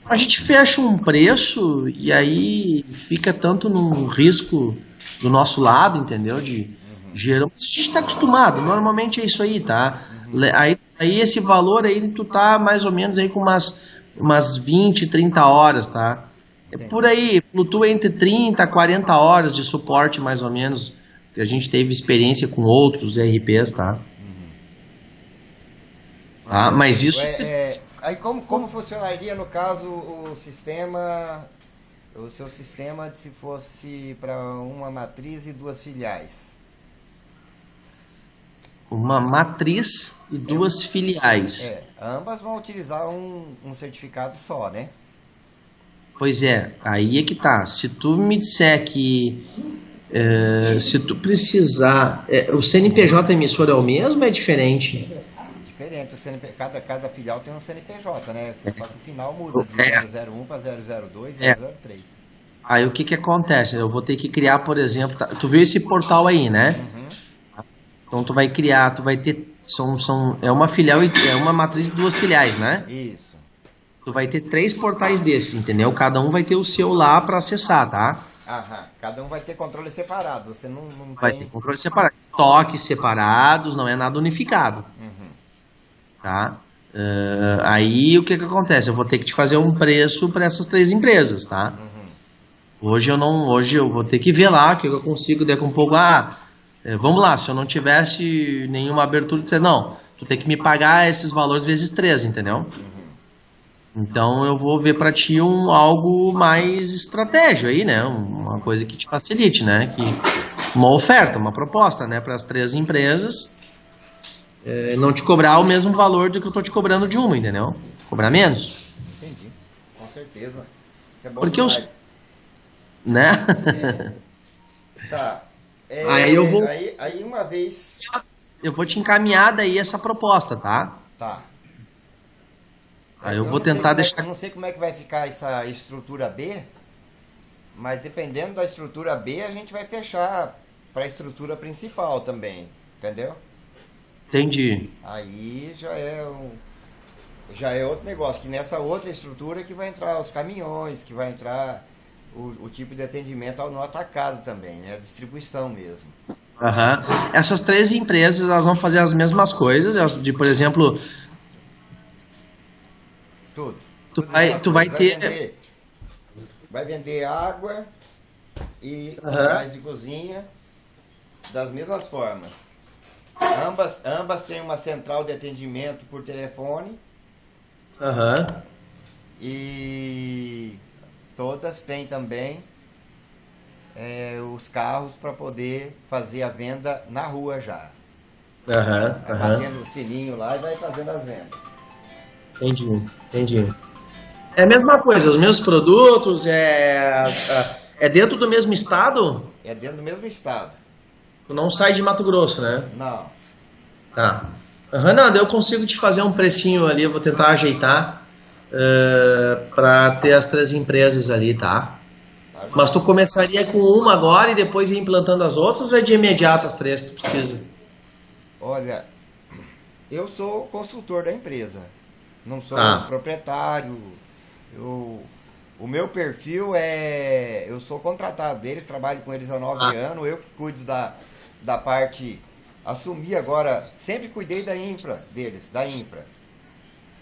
A gente fecha um preço e aí fica tanto no risco do nosso lado, entendeu? De uhum, gerar. A gente está acostumado, normalmente é isso aí, tá? uhum. Aí esse valor aí tu tá mais ou menos aí com umas 20, 30 horas, tá? É por Entendi. aí, flutua entre 30 a 40 horas de suporte mais ou menos. Que a gente teve experiência com outros ERPs, tá? Tá? Ah, Mas isso aí como funcionaria no caso o seu sistema se fosse para uma matriz e duas filiais? uma matriz e É, duas filiais. ambas vão utilizar um certificado só, né? Pois é, aí é que tá. Se tu me disser que se tu precisar, o CNPJ emissor é o mesmo ou é diferente? Diferente, cada filial tem um CNPJ, né? Só que o final muda de É, 001 para 002, é. 003. Aí o que que acontece? Eu vou ter que criar, por exemplo, tu viu esse portal aí, né? Uhum, Então tu vai criar, tu vai ter, é uma filial e é uma matriz de duas filiais, né? isso. Tu vai ter 3 portais desses, entendeu? Cada um vai ter o seu lá para acessar, tá? Aham, cada um vai ter controle separado. Você não Vai ter tem. controle separado, estoques separados, não é nada unificado, Uhum, tá? Aí o que que acontece? Eu vou ter que te fazer um preço para essas 3 empresas, tá? uhum, Hoje eu vou ter que ver lá o que eu consigo daqui um pouco. Vamos lá, se eu não tivesse nenhuma abertura, dizer, não, tu tem que me pagar esses valores vezes 3, entendeu? uhum. Então eu vou ver para ti algo mais estratégico aí, né? Uma coisa que te facilite, né? Uma oferta, uma proposta, né? Para as 3 empresas, não te cobrar o mesmo valor do que eu tô te cobrando de uma, entendeu? Cobrar menos, Entendi, com certeza. Isso é bom porque eu, demais. né? Tá. Aí eu vou, Aí uma vez. eu vou te encaminhar daí essa proposta, tá? Tá. Aí eu Eu vou não sei tentar eu deixar. não sei como é que vai ficar essa estrutura B, mas dependendo da estrutura B, a gente vai fechar para a estrutura principal também, entendeu? Entendi. Aí já é outro negócio, que nessa outra estrutura que vai entrar os caminhões, que vai entrar o tipo de atendimento no atacado também, né? A distribuição mesmo. Aham. Essas 3 empresas, elas vão fazer as mesmas coisas, por exemplo, Tudo. tu Tudo a vai, mesma tu coisa. vai ter. Vai vender água e Aham. gás de cozinha das mesmas formas. Ambas têm uma central de atendimento por telefone Aham. e todas têm também os carros para poder fazer a venda na rua já. Aham, Vai aham. batendo o sininho lá e vai fazendo as vendas. Entendi. É a mesma coisa, os meus produtos é dentro do mesmo estado? É dentro do mesmo estado. Tu não sai de Mato Grosso, né? Não. Tá. Aham, não, daí eu consigo te fazer um precinho ali, eu vou tentar ajeitar para ter as 3 empresas ali, tá? Tá, Mas tu joia. começaria com uma agora e depois ir implantando as outras ou é de imediato as 3 que tu precisa? Olha, eu sou consultor da empresa. Não sou Tá. proprietário. Eu, o meu perfil é. Eu sou contratado deles, trabalho com eles há 9 anos. Eu que cuido da parte. Assumi agora. Sempre cuidei da infra deles, da infra.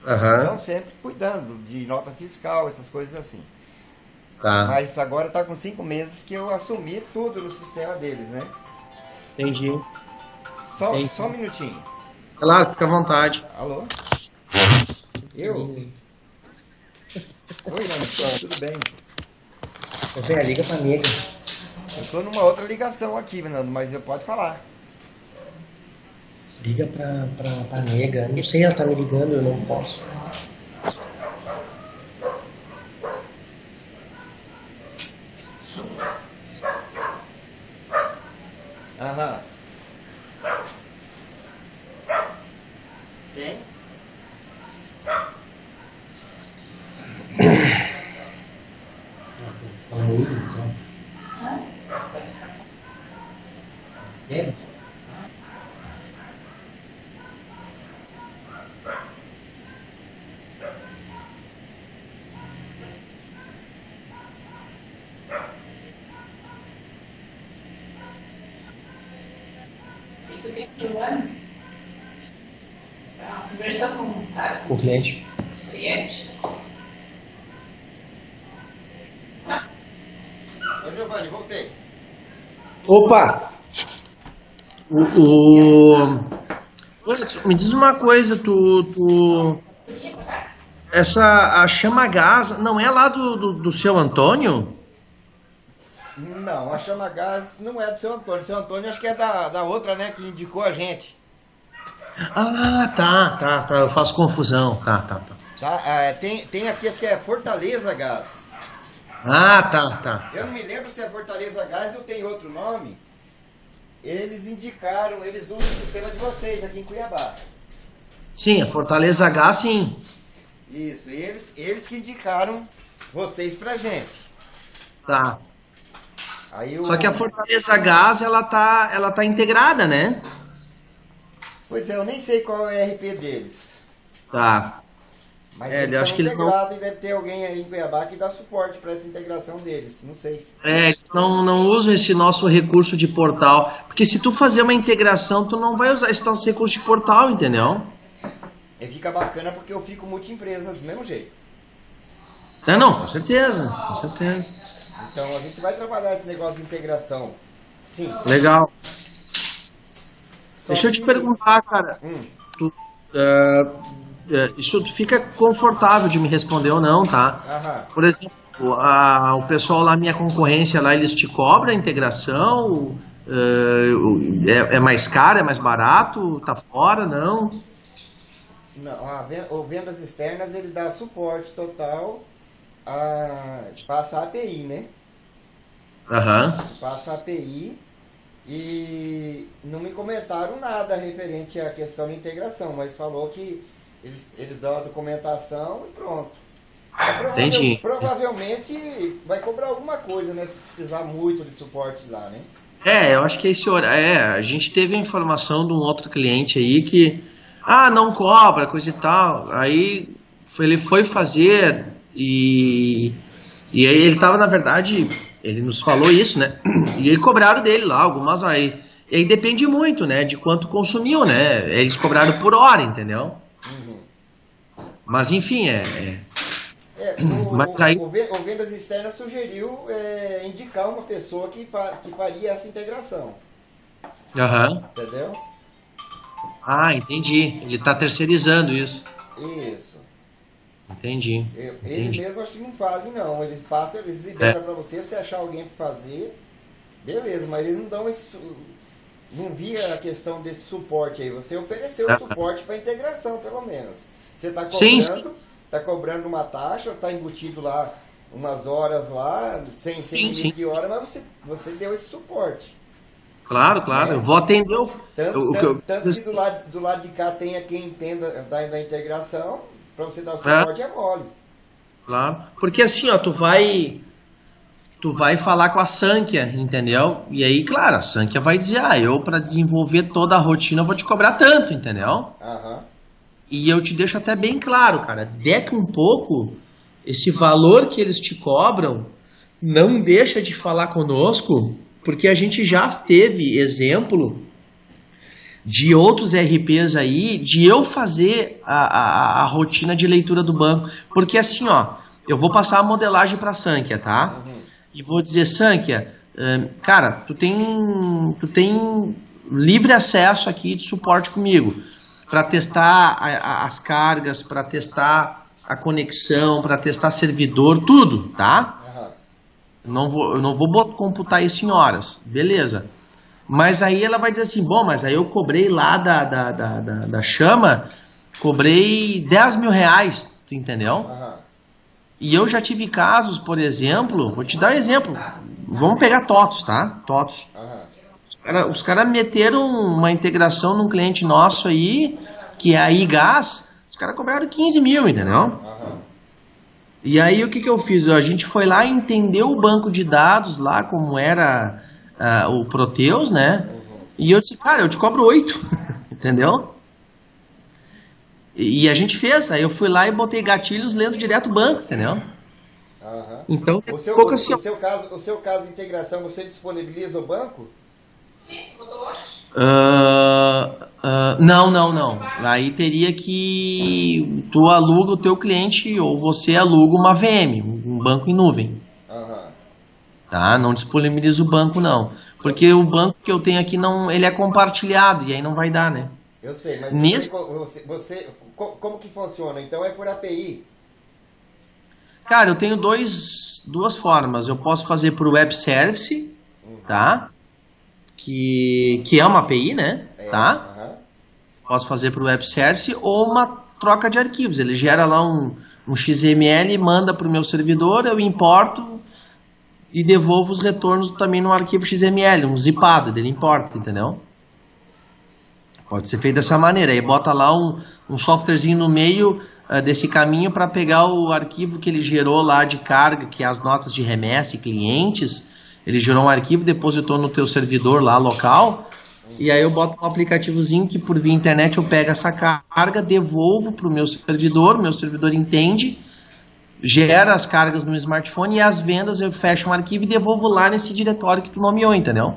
Então, Aham, sempre cuidando de nota fiscal, essas coisas assim. tá. Mas agora tá com 5 meses que eu assumi tudo no sistema deles, né? Entendi. Só um Entendi. minutinho. Claro, fica à vontade. Alô? Eu? Oi, Nando. Tudo bem? Velho, liga pra nega. Eu tô numa outra ligação aqui, Nando, mas eu pode falar. Liga pra nega. Não sei, ela tá me ligando, eu não posso. Aham. Tem? É? E tu tem Joana para conversar com o cara, com O cliente. os clientes. Ô, Giovanni, voltei. Opa! O... Olha, me diz uma coisa, a chama gás não é lá do seu Antônio? Não, a Chama Gás não é do seu Antônio. Seu Antônio acho que é da outra, né, que indicou a gente. Ah, tá, eu faço confusão, tá. Tá? Tem aqui, acho que é Fortaleza Gás. Ah, tá. Eu não me lembro se é Fortaleza Gás ou tem outro nome. Eles indicaram, eles usam o sistema de vocês aqui em Cuiabá. Sim, a Fortaleza H, sim. Isso, e eles que indicaram vocês pra gente. Tá. Aí Só que a Fortaleza Gás, ela tá integrada, né? Pois é, eu nem sei qual é o RP deles. Tá. Mas É, eles eu estão acho que eles não, integrados e deve ter alguém aí em Cuiabá que dá suporte para essa integração deles. Não sei. eles não usam esse nosso recurso de portal. Porque se tu fazer uma integração, tu não vai usar esse nosso recurso de portal, entendeu? E fica bacana porque eu fico multi-empresa do mesmo jeito. Não, com certeza. Então a gente vai trabalhar esse negócio de integração. Sim. Legal. Só Deixa eu te que- perguntar, cara. Hum, Tu, isso fica confortável de me responder ou não, tá? aham. Por exemplo, o pessoal lá, minha concorrência lá, eles te cobram a integração? É mais caro, é mais barato? Tá fora? Não? Não, o vendas externas ele dá suporte total passa a API, né? Aham. Passa a API e não me comentaram nada referente à questão de integração, mas falou que eles dão a documentação e pronto. Entendi. Provavelmente vai cobrar alguma coisa, né? Se precisar muito de suporte lá, né? Eu acho que esse horário. A gente teve a informação de um outro cliente aí que. Não cobra, coisa e tal. Aí ele foi fazer e aí ele tava, na verdade, ele nos falou isso, né? E ele cobraram dele lá algumas aí. E aí depende muito, né? De quanto consumiu, né? Eles cobraram por hora, entendeu? Mas enfim, Mas aí. O Vendas Externas sugeriu indicar uma pessoa que faria essa integração, Aham. entendeu? Entendi. Ele tá terceirizando isso. Isso. Entendi. Eles mesmo acho que não fazem não. Eles liberam pra você, se achar alguém pra fazer, beleza, mas eles não dão não via a questão desse suporte aí. Você ofereceu o suporte para integração, pelo menos. Você está Sim. cobrando, tá cobrando uma taxa, está embutido lá umas horas lá, sem limite de hora, mas você deu esse suporte. Claro, claro. Né? Eu vou atender Tanto que do lado de cá tenha quem entenda da integração, para você dar o suporte é mole. Claro. Porque assim, ó, tu vai falar com a Sankhya, entendeu? E aí, claro, a Sankhya vai dizer, eu para desenvolver toda a rotina eu vou te cobrar tanto, entendeu? E eu te deixo até bem claro, cara, daqui um pouco, esse valor que eles te cobram, não deixa de falar conosco, porque a gente já teve exemplo de outros RPs aí, de eu fazer a rotina de leitura do banco. Porque assim, ó, eu vou passar a modelagem para a Sankhya, tá? E vou dizer, Sankhya, cara, tu tem livre acesso aqui de suporte comigo para testar as cargas, para testar a conexão, para testar servidor, tudo, tá? Eu não vou computar isso em horas, beleza. Mas aí ela vai dizer assim, bom, mas aí eu cobrei lá da Chama, cobrei 10 mil reais, tu entendeu? E eu já tive casos, por exemplo, vou te dar um exemplo, vamos pegar TOTOS, tá? TOTOS. Os caras meteram uma integração num cliente nosso aí, que é a iGás, os caras cobraram 15 mil, entendeu? E aí o que eu fiz? A gente foi lá e entendeu o banco de dados lá, como era o Proteus, né? E eu disse, cara, eu te cobro 8, entendeu? E a gente fez, aí eu fui lá e botei gatilhos lendo direto o banco, entendeu? Então, o seu caso de integração, você disponibiliza o banco? Não. Aí teria que tu aluga o teu cliente ou você aluga uma VM, um banco em nuvem. Tá? Não disponibiliza o banco não, porque o banco que eu tenho aqui não, ele é compartilhado e aí não vai dar, né? Eu sei, mas você como que funciona? Então é por API? Cara, eu tenho duas formas. Eu posso fazer por web service, tá? Que é uma API, né? Tá? Posso fazer por web service ou uma troca de arquivos. Ele gera lá um XML, manda para o meu servidor, eu importo e devolvo os retornos também no arquivo XML, um zipado, ele importa, entendeu? Pode ser feito dessa maneira. Aí bota lá um softwarezinho no meio desse caminho para pegar o arquivo que ele gerou lá de carga, que é as notas de remessa e clientes. Ele gerou um arquivo, depositou no teu servidor lá local. E aí eu boto um aplicativozinho que por via internet eu pego essa carga, devolvo para o meu servidor entende, gera as cargas no smartphone e as vendas eu fecho um arquivo e devolvo lá nesse diretório que tu nomeou, entendeu?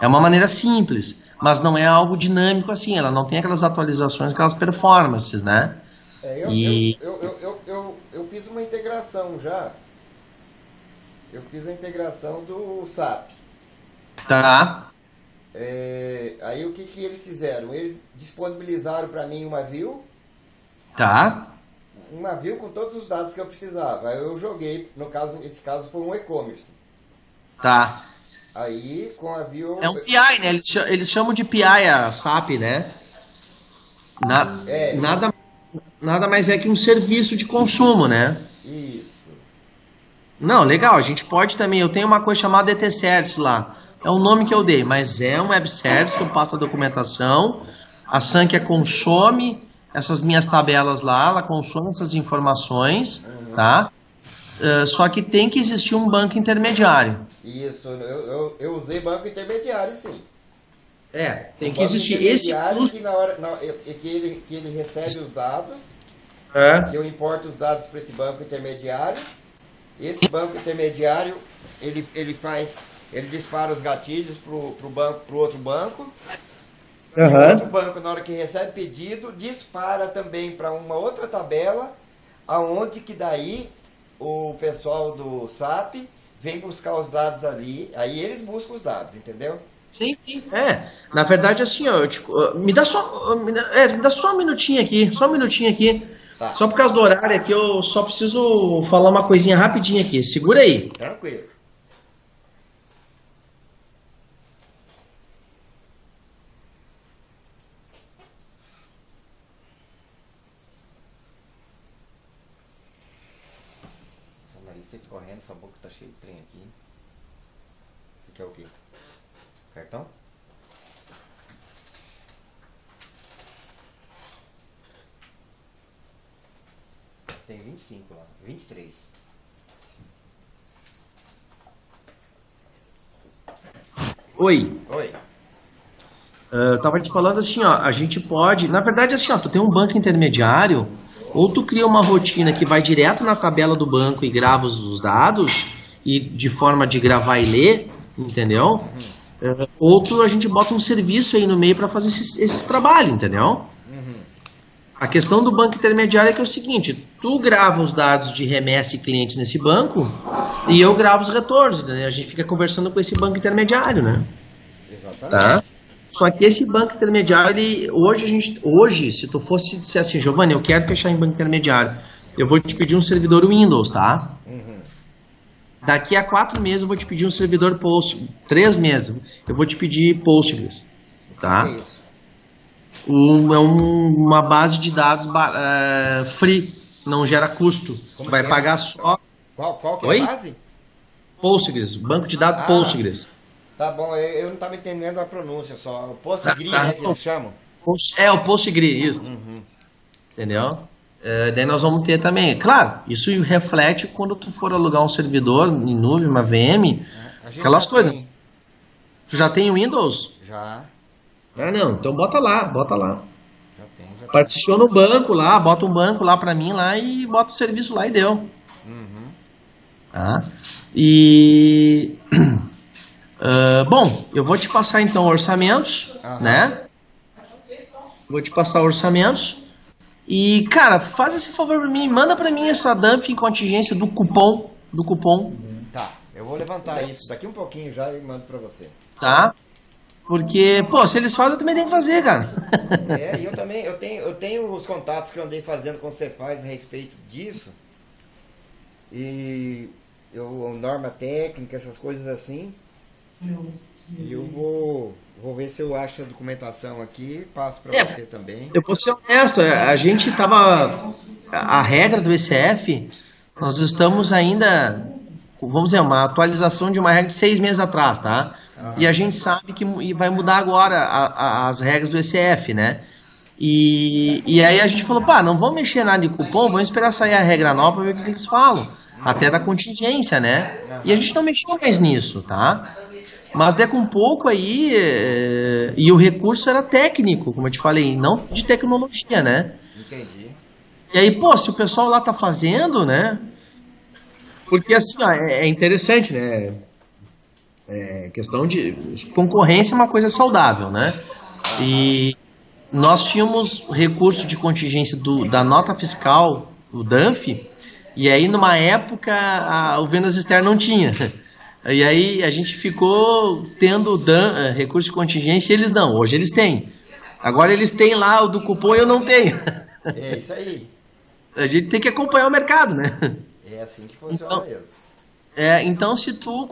É uma maneira simples, mas não é algo dinâmico assim, ela não tem aquelas atualizações, aquelas performances, né? Eu fiz uma integração já. Eu fiz a integração do SAP. Tá. Aí o que eles fizeram? Eles disponibilizaram para mim uma view. Tá. Uma view com todos os dados que eu precisava. Aí eu joguei, esse caso foi um e-commerce. Tá. Aí com a view... É um PI, né? Eles chamam de PI a SAP, né? Nada mais é que um serviço de consumo, né? Isso. Não, legal. A gente pode também... Eu tenho uma coisa chamada ET Service lá. É o nome que eu dei, mas é um web service que eu passo a documentação. A Sankhya consome essas minhas tabelas lá, ela consome essas informações, tá? Só que tem que existir um banco intermediário. Isso, eu usei banco intermediário, sim. Tem que existir esse custo. Que na hora que ele recebe os dados, que eu importo os dados para esse banco intermediário. Esse banco intermediário, ele dispara os gatilhos pro outro banco. E o outro banco, na hora que recebe pedido, dispara também para uma outra tabela, aonde que daí o pessoal do SAP vem buscar os dados ali, aí eles buscam os dados, entendeu? Sim. Na verdade, assim, ó, me dá só um minutinho aqui, Tá. Só por causa do horário aqui, eu só preciso falar uma coisinha rapidinho aqui. Segura aí. Tranquilo. cheio de trem aqui. Esse aqui é o quê? Cartão? Tem 25 lá, 23. Oi. Oi. Eu tava te falando assim, ó, a gente pode, na verdade assim, ó, tu tem um banco intermediário, ou tu cria uma rotina que vai direto na tabela do banco e grava os dados, e de forma de gravar e ler, entendeu? Ou a gente bota um serviço aí no meio para fazer esse trabalho, entendeu? A questão do banco intermediário é que é o seguinte, tu grava os dados de remessa e clientes nesse banco, e eu gravo os retornos, né? A gente fica conversando com esse banco intermediário, né? Exatamente. Tá? Só que esse banco intermediário, hoje, se tu fosse dizer assim, Giovanni, eu quero fechar em banco intermediário, eu vou te pedir um servidor Windows, tá? Daqui a 4 meses eu vou te pedir um servidor Postgres. 3 meses eu vou te pedir Postgres, tá? Que é isso? Uma base de dados free, não gera custo. Como Vai que é? pagar só Qual que é Oi? a base? Postgres, banco de dados Ah. Postgres. Tá bom, eu não tava entendendo a pronúncia só. O Postgre, Tá, né, que eles chamam? É o Postgres, isso. Entendeu? Daí nós vamos ter também, claro, isso reflete quando tu for alugar um servidor em nuvem, uma VM, A gente aquelas já coisas. tem. Tu já tem o Windows? Já Não, então bota lá. tem. Particiona o banco lá, bota um banco lá pra mim lá e bota o serviço lá e deu. Tá? E... bom, eu vou te passar então orçamentos, né? Vou te passar orçamentos. E, cara, faz esse favor pra mim, manda pra mim essa dump em contingência do cupom. Tá, eu vou levantar isso daqui um pouquinho já e mando pra você. Tá? Porque, pô, se eles fazem, eu também tenho que fazer, cara. E eu também, eu tenho os contatos que eu andei fazendo com você faz a respeito disso. E norma técnica, essas coisas assim. E eu vou ver se eu acho a documentação aqui e passo pra você também. Eu vou ser honesto, a gente tava... A regra do ECF, nós estamos ainda... Vamos dizer, uma atualização de uma regra de 6 meses atrás, tá? E a gente sabe que vai mudar agora as regras do ECF, né? E aí a gente falou, não vamos mexer nada de cupom, vamos esperar sair a regra nova pra ver o que eles falam. Até da contingência, né? E a gente não mexeu mais nisso, tá? Mas com um pouco aí, e o recurso era técnico, como eu te falei, não de tecnologia, né? Entendi. E aí, pô, se o pessoal lá tá fazendo, né? Porque assim, ó, é interessante, né? Questão de concorrência é uma coisa saudável, né? E nós tínhamos recurso de contingência da nota fiscal, o DANF, e aí numa época o vendas externo não tinha. E aí a gente ficou tendo recurso de contingência e eles não. Hoje eles têm. Agora eles têm lá o do cupom e eu não tenho. É isso aí. A gente tem que acompanhar o mercado, né? É assim que funciona mesmo. Então se tu